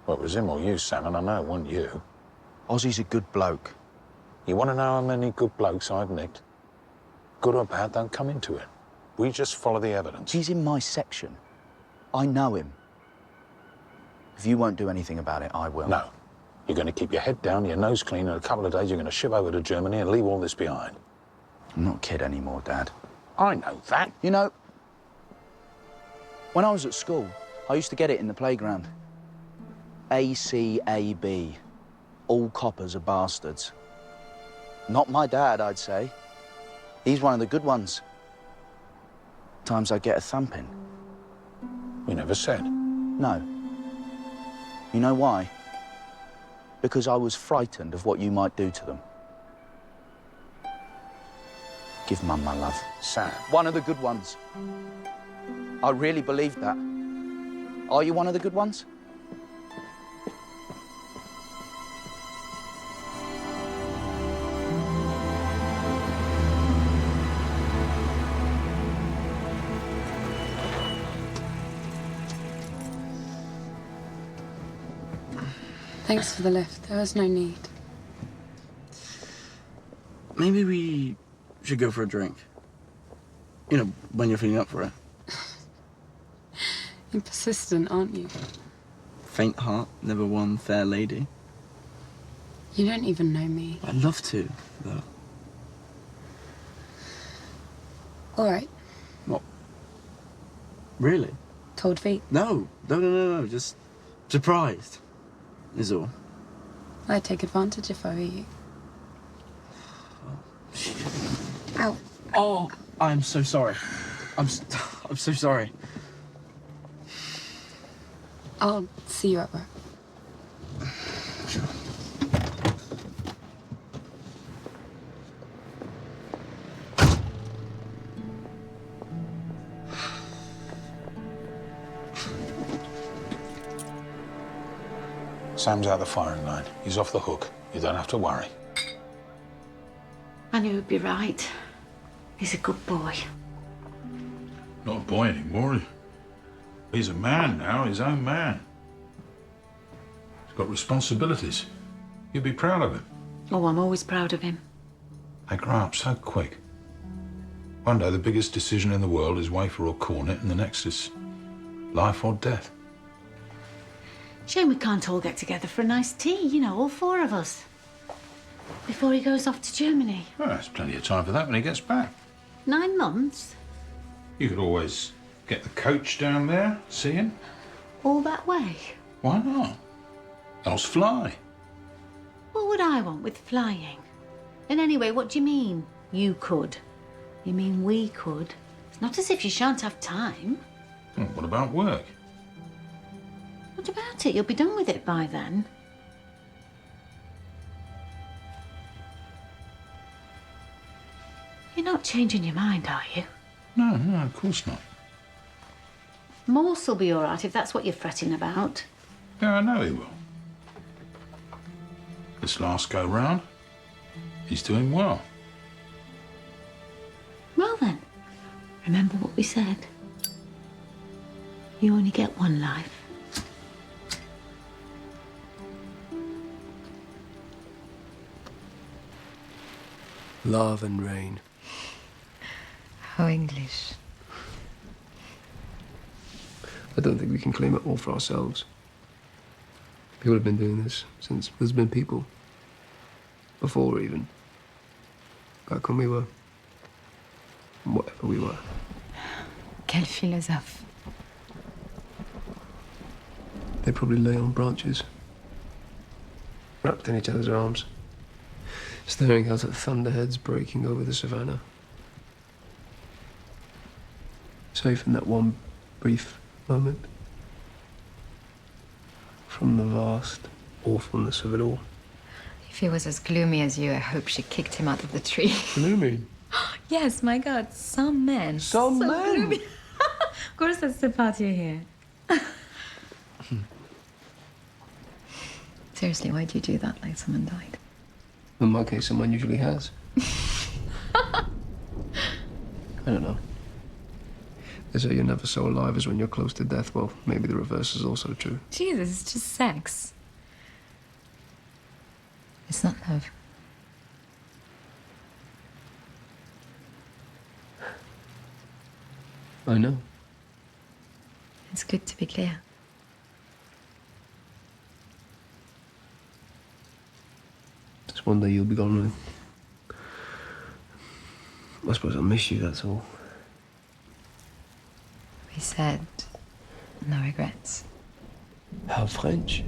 Well, it was him or you, Sam, and I know it wasn't you. Ozzy's a good bloke. You want to know how many good blokes I've nicked? Good or bad, don't come into it. We just follow the evidence. He's in my section. I know him. If you won't do anything about it, I will. No. You're going to keep your head down, your nose clean. In a couple of days, you're going to ship over to Germany and leave all this behind. I'm not a kid anymore, Dad. I know that. You know, when I was at school, I used to get it in the playground. ACAB. All coppers are bastards. Not my dad, I'd say. He's one of the good ones. Times I get a thumping. You never said. No. You know why? Because I was frightened of what you might do to them. Give Mum my love. Sam. One of the good ones. I really believed that. Are you one of the good ones? Thanks for the lift. There was no need. Maybe we should go for a drink. You know, when you're feeling up for it. You're persistent, aren't you? Faint heart never won fair lady. You don't even know me. I'd love to, though. All right. What? Really? Cold feet. No. No. Just surprised, is all. I'd take advantage if I were you. Ow. Oh, I'm so sorry. I'm so sorry. I'll see you at work. Sure. Sam's out the firing line. He's off the hook. You don't have to worry. I knew he'd be right. He's a good boy. Not a boy anymore. He's a man now, his own man. He's got responsibilities. You'd be proud of him. Oh, I'm always proud of him. They grow up so quick. One day the biggest decision in the world is wafer or cornet, and the next is life or death. Shame we can't all get together for a nice tea, you know, all four of us. Before he goes off to Germany. Well, there's plenty of time for that when he gets back. 9 months? You could always get the coach down there, see him. All that way? Why not? Else fly. What would I want with flying? And anyway, what do you mean, you could? You mean we could? It's not as if you shan't have time. Well, what about work? What about it? You'll be done with it by then. You're not changing your mind, are you? No, of course not. Morse will be all right if that's what you're fretting about. Yeah, I know he will. This last go round, he's doing well. Well then, remember what we said. You only get one life. Love and rain. How English. I don't think we can claim it all for ourselves. People have been doing this since there's been people. Before even. Back when we were. Whatever we were. Quel philosophe. They probably lay on branches. Wrapped in each other's arms. Staring out at thunderheads breaking over the savannah. Safe in that one brief moment. From the vast awfulness of it all. If he was as gloomy as you, I hope she kicked him out of the tree. Gloomy? Yes, my God, some men. Some so men? Gloomy. Of course, that's the part you hear. Seriously, why do you do that like someone died? In my case, someone usually has. I don't know. They say you're never so alive as when you're close to death. Well, maybe the reverse is also true. Jesus, it's just sex. It's not love. I know. It's good to be clear. Just one day you'll be gone with. I suppose I'll miss you, that's all. We said no regrets. How French.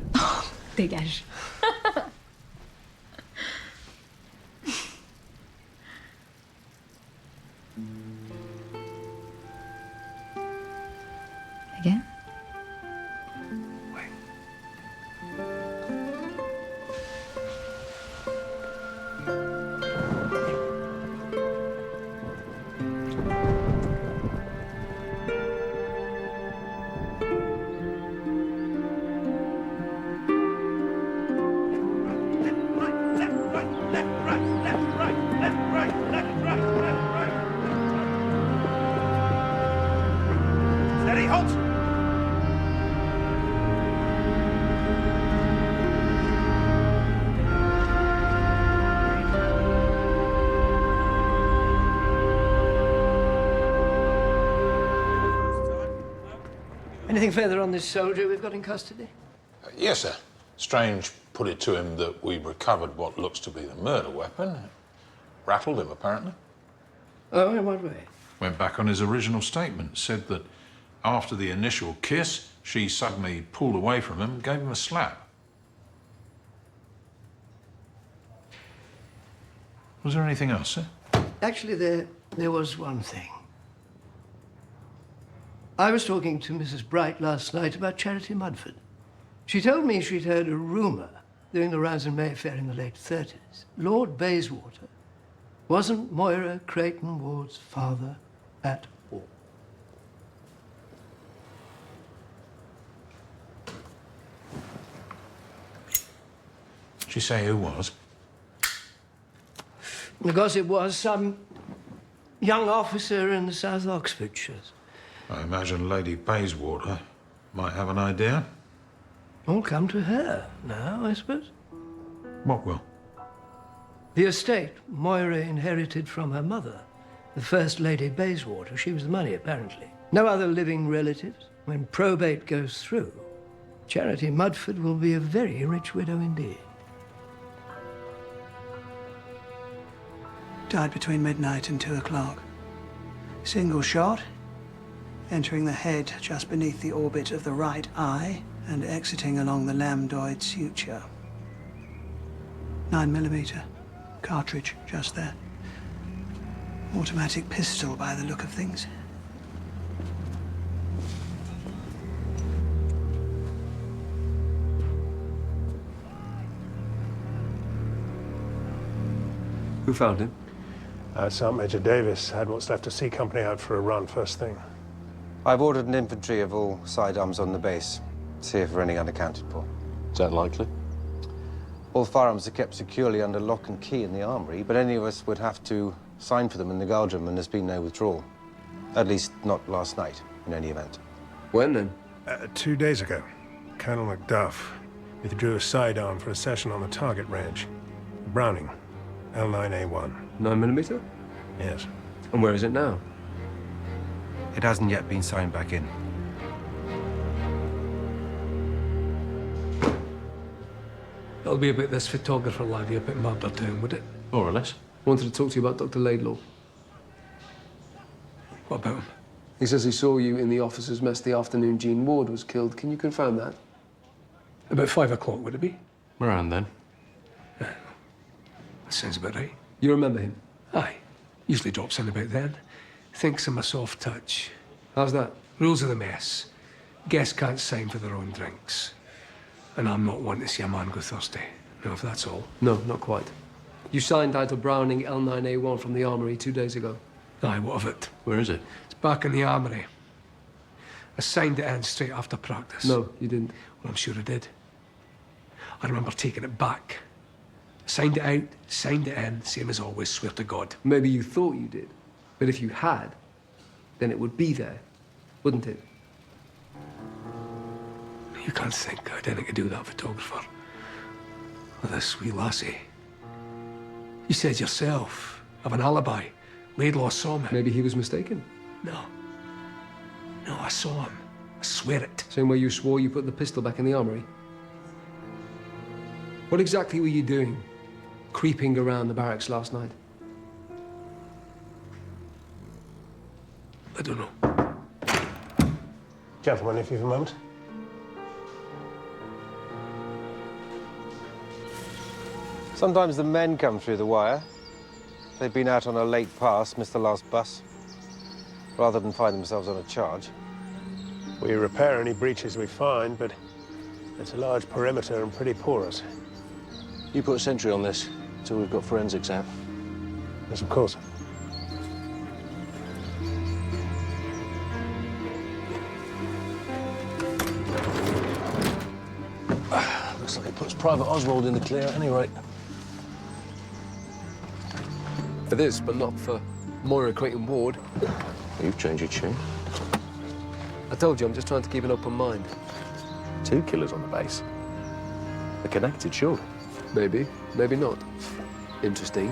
Dégage. Again? Anything further on this soldier we've got in custody? Yes, sir. Strange put it to him that we recovered what looks to be the murder weapon. Rattled him, apparently. Oh, in what way? Went back on his original statement. Said that after the initial kiss, she suddenly pulled away from him and gave him a slap. Was there anything else, sir? Actually, there was one thing. I was talking to Mrs. Bright last night about Charity Mudford. She told me she'd heard a rumour doing the rounds in Mayfair in the late 30s. Lord Bayswater wasn't Moira Creighton Ward's father at all. Did she say who was? The gossip was some young officer in the South Oxfordshires. I imagine Lady Bayswater might have an idea. All come to her now, I suppose. What will? The estate Moira inherited from her mother, the First Lady Bayswater. She was the money, apparently. No other living relatives. When probate goes through, Charity Mudford will be a very rich widow indeed. Died between midnight and 2 o'clock. Single shot, entering the head just beneath the orbit of the right eye and exiting along the lambdoid suture. 9mm cartridge just there. Automatic pistol by the look of things. Who found him? Sergeant Major Davis had what's left of C Company out for a run first thing. I've ordered an inventory of all sidearms on the base. See if there are any unaccounted for. Is that likely? All firearms are kept securely under lock and key in the armory, but any of us would have to sign for them in the guardroom, and there's been no withdrawal. At least not last night, in any event. When then? 2 days ago. Colonel Macduff withdrew a sidearm for a session on the target range. Browning, L9A1. 9mm? Yes. And where is it now? It hasn't yet been signed back in. It'll be about this photographer laddie up at Murdertown, would it? More or less. Wanted to talk to you about Dr. Laidlaw. What about him? He says he saw you in the officers' mess the afternoon Jean Ward was killed. Can you confirm that? About 5 o'clock, would it be? Around then. That sounds about right. You remember him? Aye. Usually drops in about then. Thinks I'm a soft touch. How's that? Rules of the mess. Guests can't sign for their own drinks. And I'm not one to see a man go thirsty. No, if that's all. No, not quite. You signed title Browning L9A1 from the armory 2 days ago. Aye, what of it? Where is it? It's back in the armory. I signed it in straight after practice. No, you didn't. Well, I'm sure I did. I remember taking it back. Signed it out, signed it in, same as always, swear to God. Maybe you thought you did. But if you had, then it would be there, wouldn't it? You can't think I had anything to do with that photographer. With this wee lassie. You said yourself, I've an alibi. Laidlaw saw me. Maybe he was mistaken. No. No, I saw him. I swear it. Same way you swore you put the pistol back in the armory. What exactly were you doing, creeping around the barracks last night? I don't know. Gentlemen, if you have a moment. Sometimes the men come through the wire. They've been out on a late pass, missed the last bus, rather than find themselves on a charge. We repair any breaches we find, but it's a large perimeter and pretty porous. You put a sentry on this until we've got forensics out. Yes, of course. Looks like it puts Private Oswald in the clear at any rate. For this, but not for Moira Creighton Ward. You've changed your tune. I told you, I'm just trying to keep an open mind. 2 killers on the base. They're connected, surely. Maybe, maybe not. Interesting.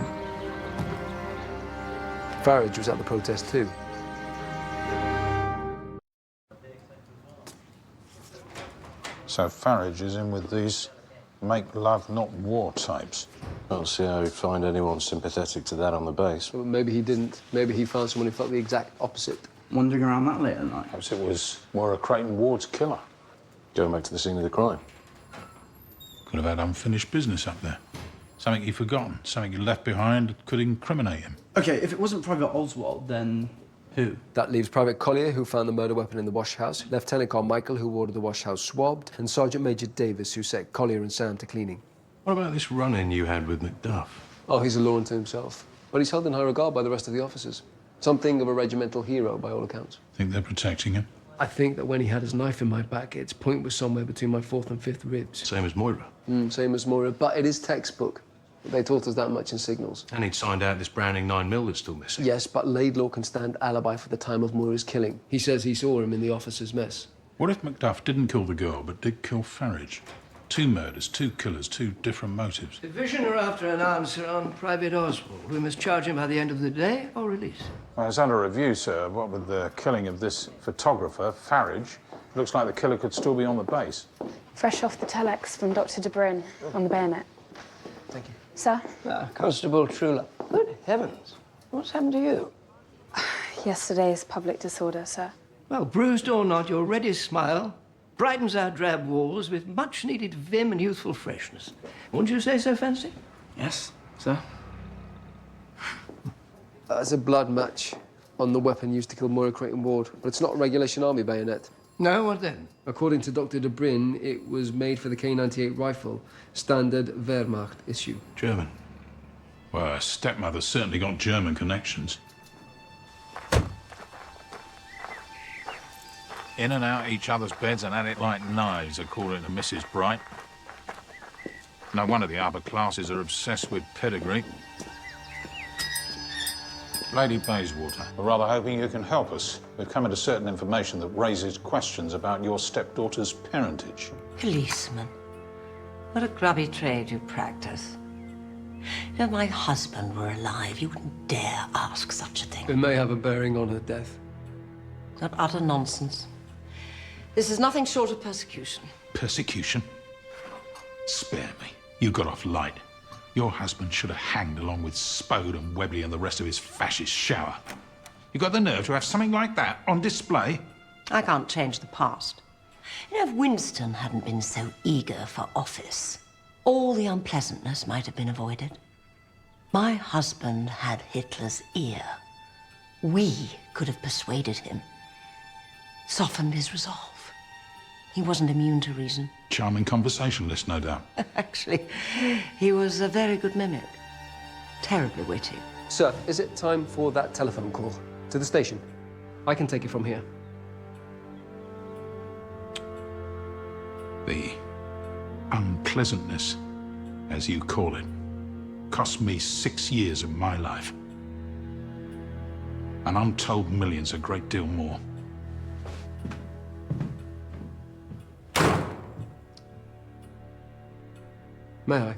Farage was at the protest too. So Farage is in with these make love, not war types. I don't see how he'd find anyone sympathetic to that on the base. Well, maybe he didn't. Maybe he found someone who felt the exact opposite. Wandering around that late at night? Perhaps it was Moira Creighton Ward's killer. Going back to the scene of the crime. Could have had unfinished business up there. Something he'd forgotten, something he'd left behind that could incriminate him. OK, if it wasn't Private Oswald, then who? That leaves Private Collier, who found the murder weapon in the wash house, Lieutenant Carmichael, who ordered the wash house swabbed, and Sergeant Major Davis, who set Collier and Sam to cleaning. What about this run-in you had with Macduff? Oh, he's a law unto himself. But he's held in high regard by the rest of the officers. Something of a regimental hero, by all accounts. Think they're protecting him? I think that when he had his knife in my back, its point was somewhere between my 4th and 5th ribs. Same as Moira. Same as Moira, but it is textbook. They taught us that much in signals. And he'd signed out this Browning 9mm that's still missing. Yes, but Laidlaw can stand alibi for the time of Moira's killing. He says he saw him in the officers' mess. What if Macduff didn't kill the girl, but did kill Farage? 2 murders, 2 killers, 2 different motives. Division are after an answer on Private Oswald. We must charge him by the end of the day or release him. Well, it's under review, sir. What with the killing of this photographer, Farage, looks like the killer could still be on the base. Fresh off the telex from Dr. De Bruyne on the bayonet. Thank you. Sir? Constable Trula. Good heavens. What's happened to you? Yesterday's public disorder, sir. Well, bruised or not, your readiest smile brightens our drab walls with much-needed vim and youthful freshness. Wouldn't you say so, Fancy? Yes, sir. That's a blood match on the weapon used to kill Moira Creighton Ward, but it's not a regulation army bayonet. No, what then? According to Dr. De Bruyne, it was made for the K98 rifle, standard Wehrmacht issue. German. Well, her stepmother's certainly got German connections. In and out each other's beds and at it like knives, according to Mrs. Bright. No wonder the upper classes are obsessed with pedigree. Lady Bayswater, we're rather hoping you can help us. We've come into certain information that raises questions about your stepdaughter's parentage. Policeman. What a grubby trade you practice. If my husband were alive, you wouldn't dare ask such a thing. It may have a bearing on her death. Not utter nonsense. This is nothing short of persecution. Persecution? Spare me. You got off light. Your husband should have hanged along with Spode and Webley and the rest of his fascist shower. You got the nerve to have something like that on display? I can't change the past. You know, if Winston hadn't been so eager for office, all the unpleasantness might have been avoided. My husband had Hitler's ear. We could have persuaded him, softened his resolve. He wasn't immune to reason. Charming conversationalist, no doubt. Actually, he was a very good mimic. Terribly witty. Sir, is it time for that telephone call to the station? I can take it from here. The unpleasantness, as you call it, cost me 6 years of my life. And untold millions, a great deal more. May I?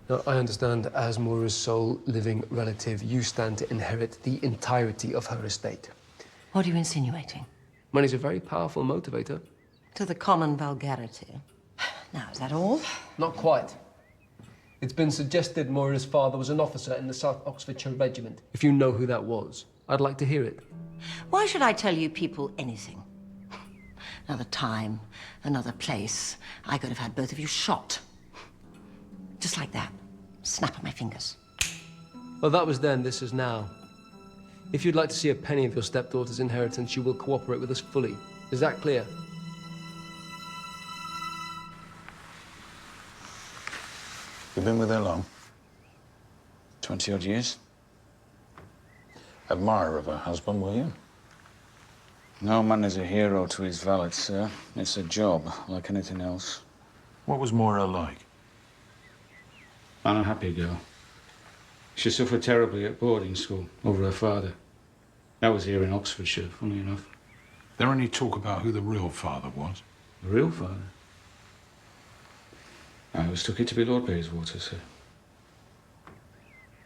Now, I understand as Moira's sole living relative, you stand to inherit the entirety of her estate. What are you insinuating? Money's a very powerful motivator. To the common vulgarity. Now, is that all? Not quite. It's been suggested Moira's father was an officer in the South Oxfordshire Regiment. If you know who that was, I'd like to hear it. Why should I tell you people anything? Another time, another place, I could have had both of you shot. Just like that. Snap of my fingers. Well, that was then, this is now. If you'd like to see a penny of your stepdaughter's inheritance, you will cooperate with us fully. Is that clear? You've been with her long? 20-odd years. Admirer of her husband, were you? No man is a hero to his valet, sir. It's a job, like anything else. What was Moira like? An unhappy girl. She suffered terribly at boarding school over her father. That was here in Oxfordshire, funny enough. There any talk about who the real father was? The real father? I always took it to be Lord Bayswater, sir.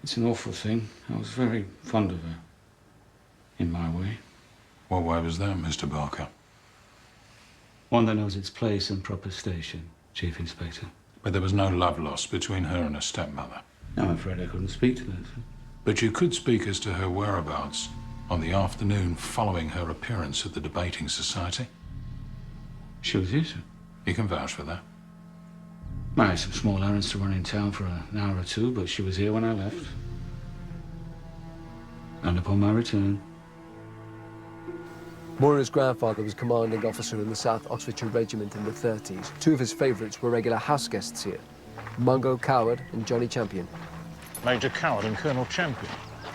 It's an awful thing. I was very fond of her, in my way. What way was that, Mr. Barker? One that knows its place and proper station, Chief Inspector. But there was no love lost between her and her stepmother. No, I'm afraid I couldn't speak to that. But you could speak as to her whereabouts on the afternoon following her appearance at the debating society. She was here, sir. You can vouch for that. I had some small errands to run in town for an hour or two, but she was here when I left. And upon my return... Moira's grandfather was commanding officer in the South Oxfordshire Regiment in the 30s. Two of his favourites were regular house guests here, Mungo Coward and Johnny Champion. Major Coward and Colonel Champion?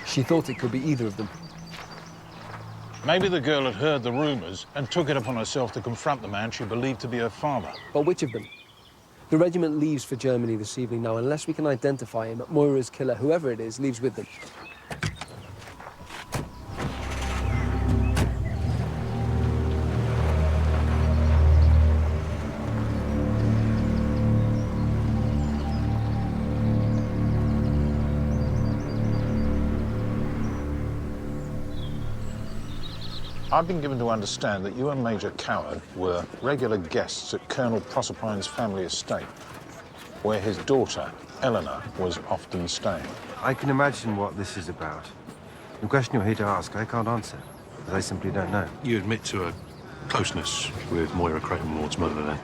She thought it could be either of them. Maybe the girl had heard the rumours and took it upon herself to confront the man she believed to be her father. But which of them? The regiment leaves for Germany this evening now. Unless we can identify him, Moira's killer, whoever it is, leaves with them. I've been given to understand that you and Major Coward were regular guests at Colonel Proserpine's family estate, where his daughter, Eleanor, was often staying. I can imagine what this is about. The question you're here to ask, I can't answer, because I simply don't know. You admit to a closeness with Moira Creighton Ward's mother, then?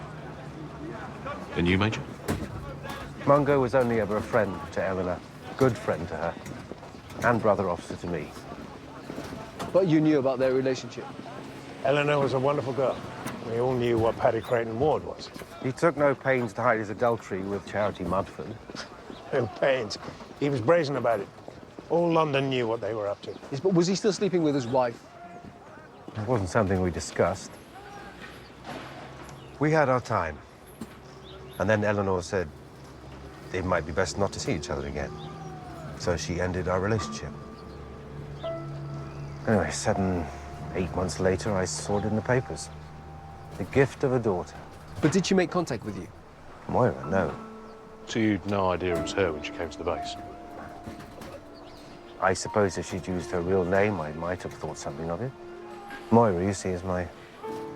And you, Major? Mungo was only ever a friend to Eleanor, good friend to her, and brother officer to me. But you knew about their relationship? Eleanor was a wonderful girl. We all knew what Paddy Creighton Ward was. He took no pains to hide his adultery with Charity Mudford. No pains. He was brazen about it. All London knew what they were up to. Yes, but was he still sleeping with his wife? It wasn't something we discussed. We had our time. And then Eleanor said it might be best not to see each other again. So she ended our relationship. Anyway, 7, 8 months later, I saw it in the papers. The gift of a daughter. But did she make contact with you? Moira, no. So you'd no idea it was her when she came to the base? I suppose if she'd used her real name, I might have thought something of it. Moira, you see, is my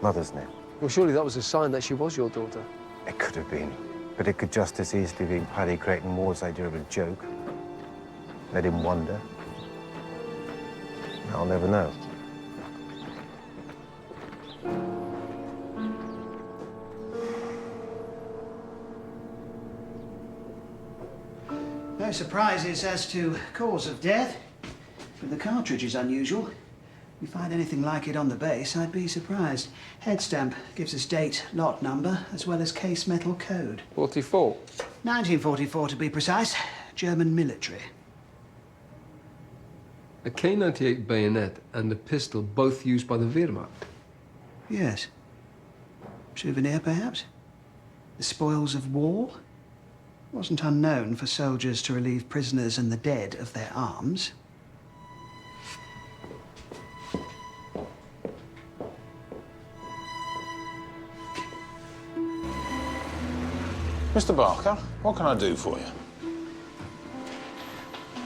mother's name. Well, surely that was a sign that she was your daughter. It could have been. But it could just as easily be Paddy Creighton Ward's idea of a joke. Let him wonder. I'll never know. No surprises as to cause of death, but the cartridge is unusual. If we find anything like it on the base, I'd be surprised. Head stamp gives us date, lot number, as well as case metal code. 44? 1944 to be precise. German military. A K98 bayonet and a pistol, both used by the Wehrmacht. Yes. Souvenir, perhaps? The spoils of war? Wasn't unknown for soldiers to relieve prisoners and the dead of their arms. Mr. Barker, what can I do for you?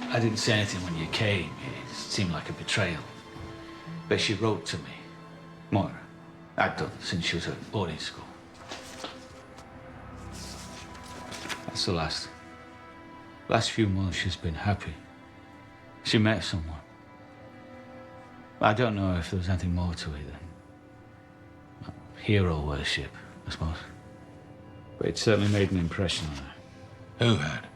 I didn't say anything when you came. It seemed like a betrayal. But she wrote to me. Moira. I'd done since she was at boarding school. That's the last few months she's been happy. She met someone. I don't know if there was anything more to it than hero worship, I suppose. But it certainly made an impression on her. Who had?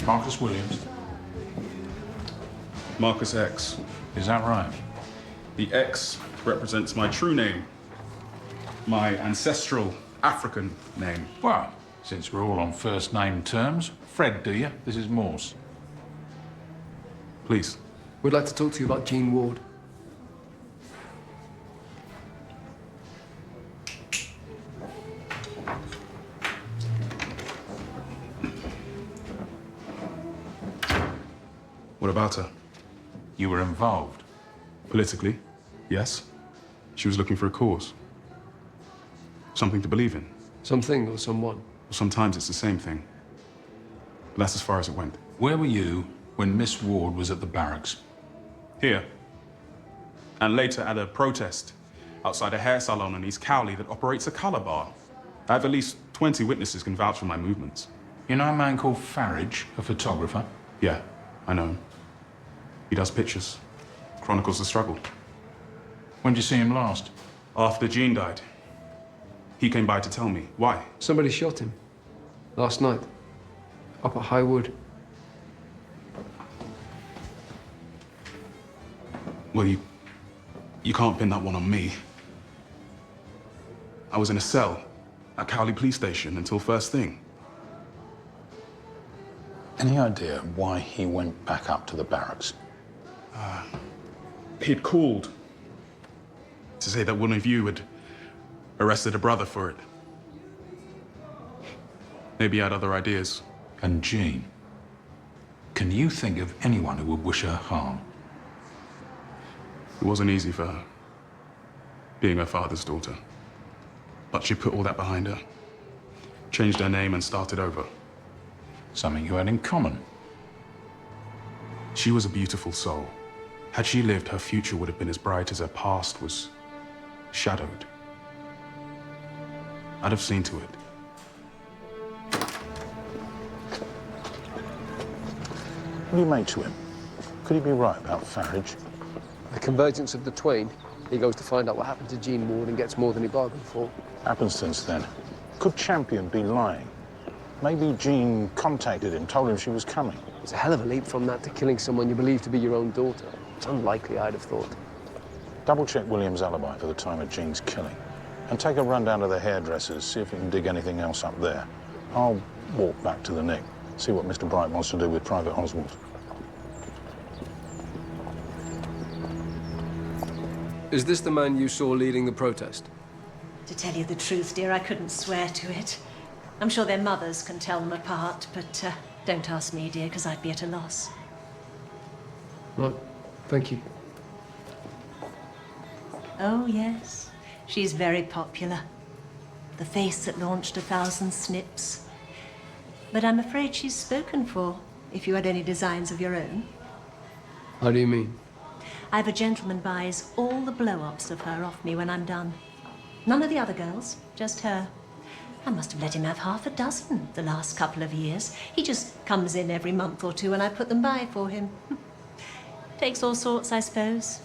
Marcus Williams. Marcus X. Is that right? The X represents my true name. My ancestral African name. Well, since we're all on first name terms, Fred, do you? This is Morse. Please. We'd like to talk to you about Jean Ward. What about her? You were involved? Politically, yes. She was looking for a cause. Something to believe in. Something or someone? Well, sometimes it's the same thing. But that's as far as it went. Where were you when Miss Ward was at the barracks? Here. And later at a protest outside a hair salon in East Cowley that operates a colour bar. I have at least 20 witnesses can vouch for my movements. You know a man called Farage, a photographer? Yeah, I know him. He does pictures. Chronicles the struggle. When did you see him last? After Jean died. He came by to tell me. Why? Somebody shot him. Last night. Up at High Wood. Well, you can't pin that one on me. I was in a cell at Cowley Police Station until first thing. Any idea why he went back up to the barracks? He'd called to say that one of you had arrested a brother for it. Maybe he had other ideas. And Jean? Can you think of anyone who would wish her harm? It wasn't easy for her, being her father's daughter. But she put all that behind her, changed her name and started over. Something you had in common. She was a beautiful soul. Had she lived, her future would have been as bright as her past was shadowed. I'd have seen to it. What do you make to him? Could he be right about Farage? The convergence of the twain. He goes to find out what happened to Jean Ward and gets more than he bargained for. Happened since then. Could Champion be lying? Maybe Jean contacted him, told him she was coming. It's a hell of a leap from that to killing someone you believe to be your own daughter. It's unlikely, I'd have thought. Double-check William's alibi for the time of Jean's killing. And take a run down to the hairdressers, see if you can dig anything else up there. I'll walk back to the Nick, see what Mr. Bright wants to do with Private Oswald. Is this the man you saw leading the protest? To tell you the truth, dear, I couldn't swear to it. I'm sure their mothers can tell them apart, but don't ask me, dear, because I'd be at a loss. Right, thank you. Oh, yes. She's very popular. The face that launched 1,000 snips. But I'm afraid she's spoken for, if you had any designs of your own. How do you mean? I've a gentleman buys all the blow-ups of her off me when I'm done. None of the other girls, just her. I must have let him have half a dozen the last couple of years. He just comes in every month or two and I put them by for him. Takes all sorts, I suppose.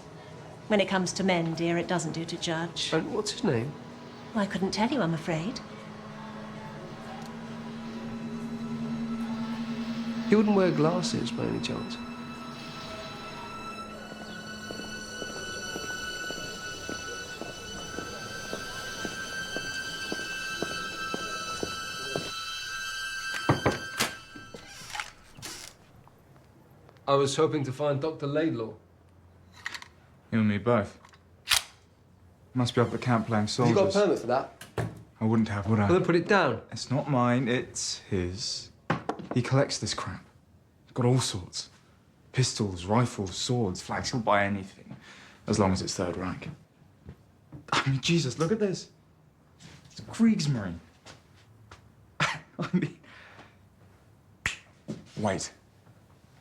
When it comes to men, dear, it doesn't do to judge. And what's his name? Well, I couldn't tell you, I'm afraid. He wouldn't wear glasses by any chance. I was hoping to find Dr. Laidlaw. You and me both. Must be up at camp playing Have soldiers. you got a permit for that? I wouldn't have, would I? Well, then put it down. It's not mine, it's his. He collects this crap. He's got all sorts. Pistols, rifles, swords, flags. He'll buy anything, as long as it's Third Reich. I mean, Jesus, look at this. It's a Kriegsmarine. I mean... Wait.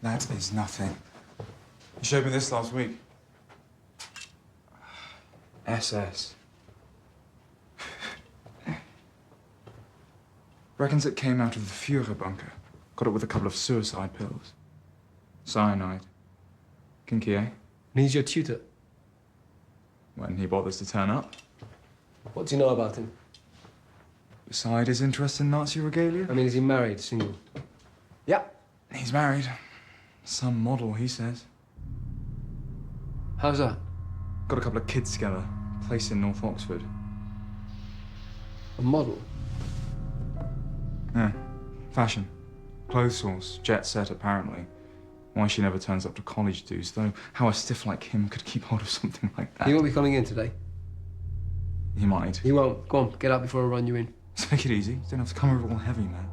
That is nothing. You showed me this last week. SS. Reckons it came out of the Führer bunker. Got it with a couple of suicide pills. Cyanide. Kinky, eh? And he's your tutor? When he bothers to turn up. What do you know about him? Beside his interest in Nazi regalia? I mean, is he married, single? Yeah. He's married. Some model, he says. How's that? Got a couple of kids together. Place in North Oxford. A model? Yeah. Fashion. Clothes source. Jet set, apparently. Why she never turns up to college dues, though. How a stiff like him could keep hold of something like that. He won't be coming in today. He might. He won't. Go on, get out before I run you in. Take it easy. You don't have to come over all heavy, man.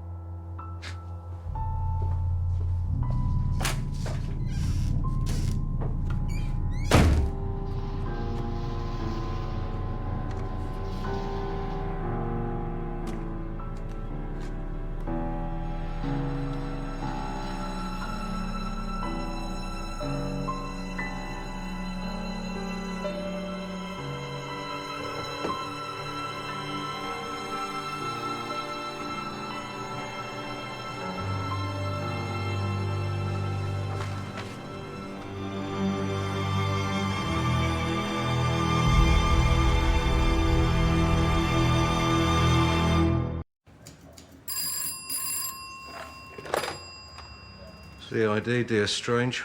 CID, dear Strange.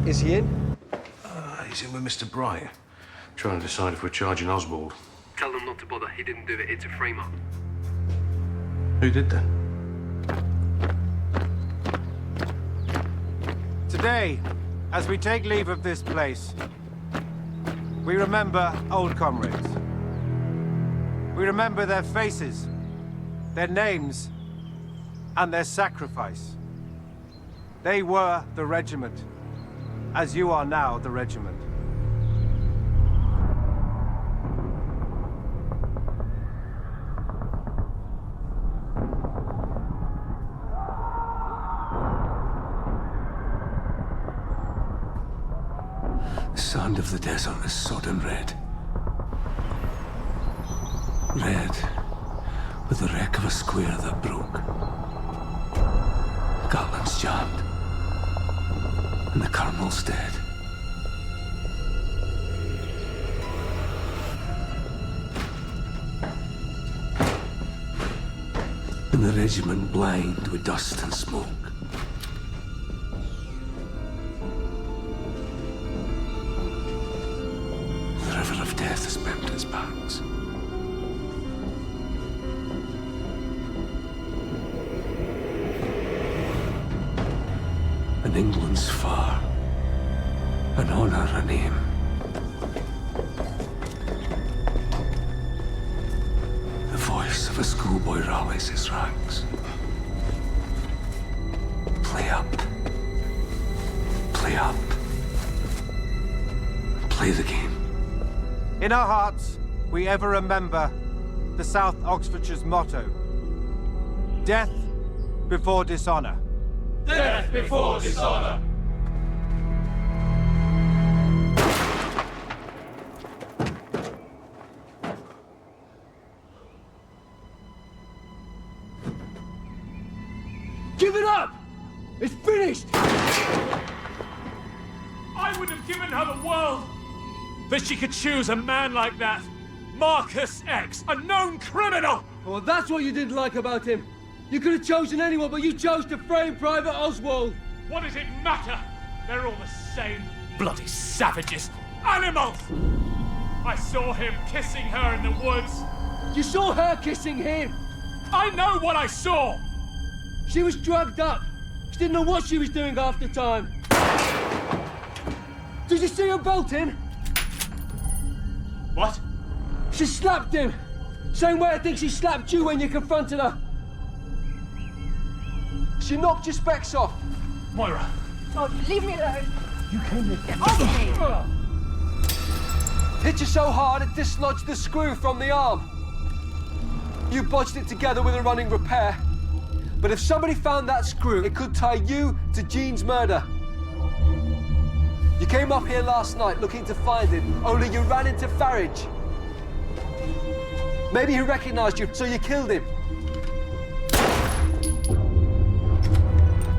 Is he in? He's in with Mr. Bright. Trying to decide if we're charging Oswald. Tell them not to bother. He didn't do it. It's a frame-up. Who did that? Today, as we take leave of this place, we remember old comrades. We remember their faces, their names, and their sacrifice. They were the regiment, as you are now the regiment. The sand of the desert is sodden red. Red, with the wreck of a square that broke. The Gatlin's jammed, and the Colonel's dead. And the regiment blind with dust and smoke. The river of death has bent its banks. And England's far, an honour, a name. The voice of a schoolboy rallies his ranks. Play up. Play up. Play the game. In our hearts, we ever remember the South Oxfordshire's motto: death before dishonour. Death before dishonour. Give it up! It's finished! I would have given her the world that she could choose a man like that. Marcus X, a known criminal! Well, that's what you didn't like about him. You could have chosen anyone, but you chose to frame Private Oswald. What does it matter? They're all the same. Bloody savages. Animals! I saw him kissing her in the woods. You saw her kissing him. I know what I saw. She was drugged up. She didn't know what she was doing half the time. Did you see her belting? What? She slapped him. Same way I think she slapped you when you confronted her. She knocked your specs off. Moira. Oh, leave me alone. You came here. Hit you so hard it dislodged the screw from the arm. You bodged it together with a running repair. But if somebody found that screw, it could tie you to Jean's murder. You came up here last night looking to find it, only you ran into Farage. Maybe he recognized you, so you killed him.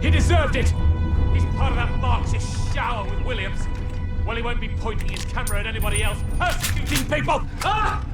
He deserved it! He's part of that Marxist shower with Williams. Well, he won't be pointing his camera at anybody else, persecuting people! Ah!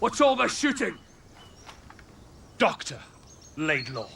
What's all the shooting? Dr. Laidlaw.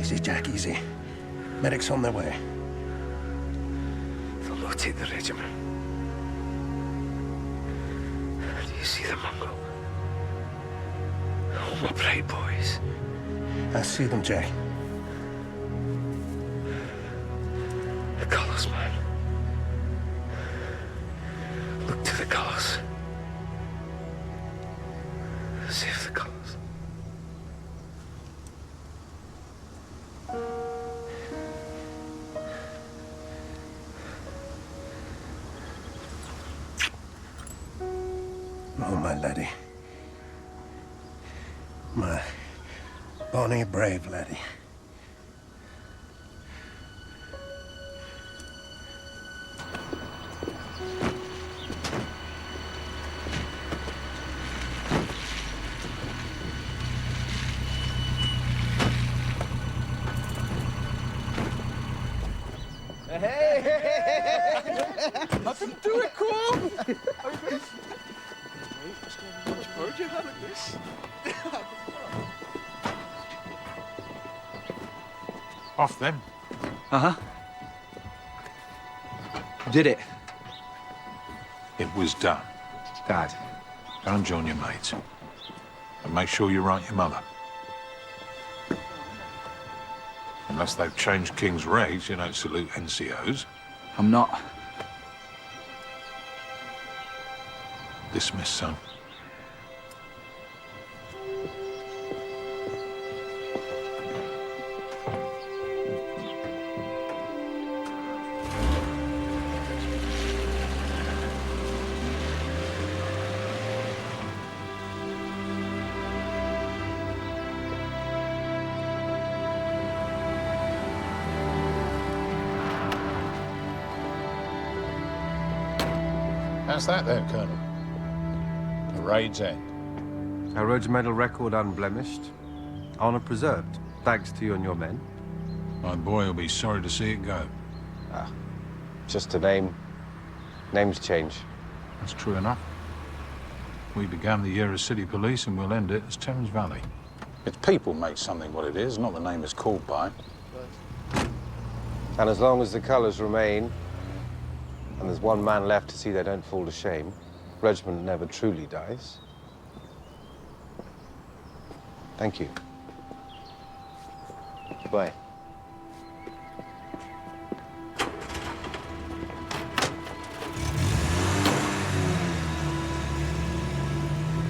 Easy, Jack, easy. Medics on their way. They'll rotate the regiment. Do you see the Mongol? Oh, my brave boys. I see them, Jack. The colours, man. Look to the colours. See if the colours. Oh, my laddie. My bonny, brave laddie. Nothing to it, Corb! Off then. Uh-huh. Did it? It was done. Dad. Go and join your mates. And make sure you write your mother. Unless they've changed King's regs, you don't salute NCOs. I'm not. Dismiss, son. How's that then, Colonel? The raid's end. Our regimental record unblemished, honour preserved, thanks to you and your men. My boy will be sorry to see it go. Just a name. Names change. That's true enough. We began the year as city police and we'll end it as Thames Valley. Its people make something what it is, not the name it's called by. And as long as the colours remain, and there's one man left to see they don't fall to shame, regiment never truly dies. Thank you. Goodbye.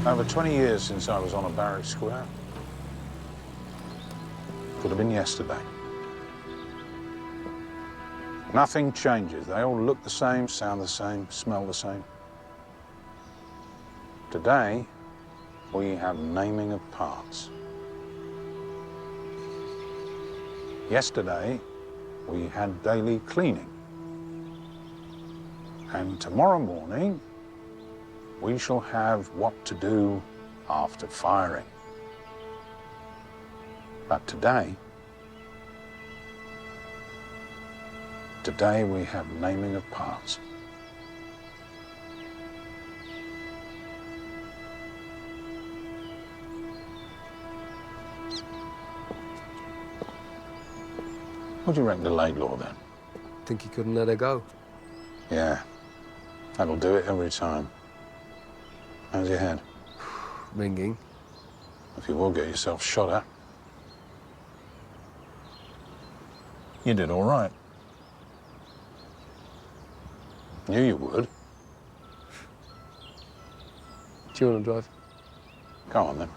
Over 20 years since I was on a barrack square. Could have been yesterday. Nothing changes. They all look the same, sound the same, smell the same. Today, we have naming of parts. Yesterday, we had daily cleaning. And tomorrow morning, we shall have what to do after firing. But today we have naming of parts. What do you reckon to Laidlaw then? Think he couldn't let her go? Yeah, that'll do it every time. How's your head? Ringing. If you will get yourself shot at. You did all right. Knew you would. Do you want to drive? Go on then.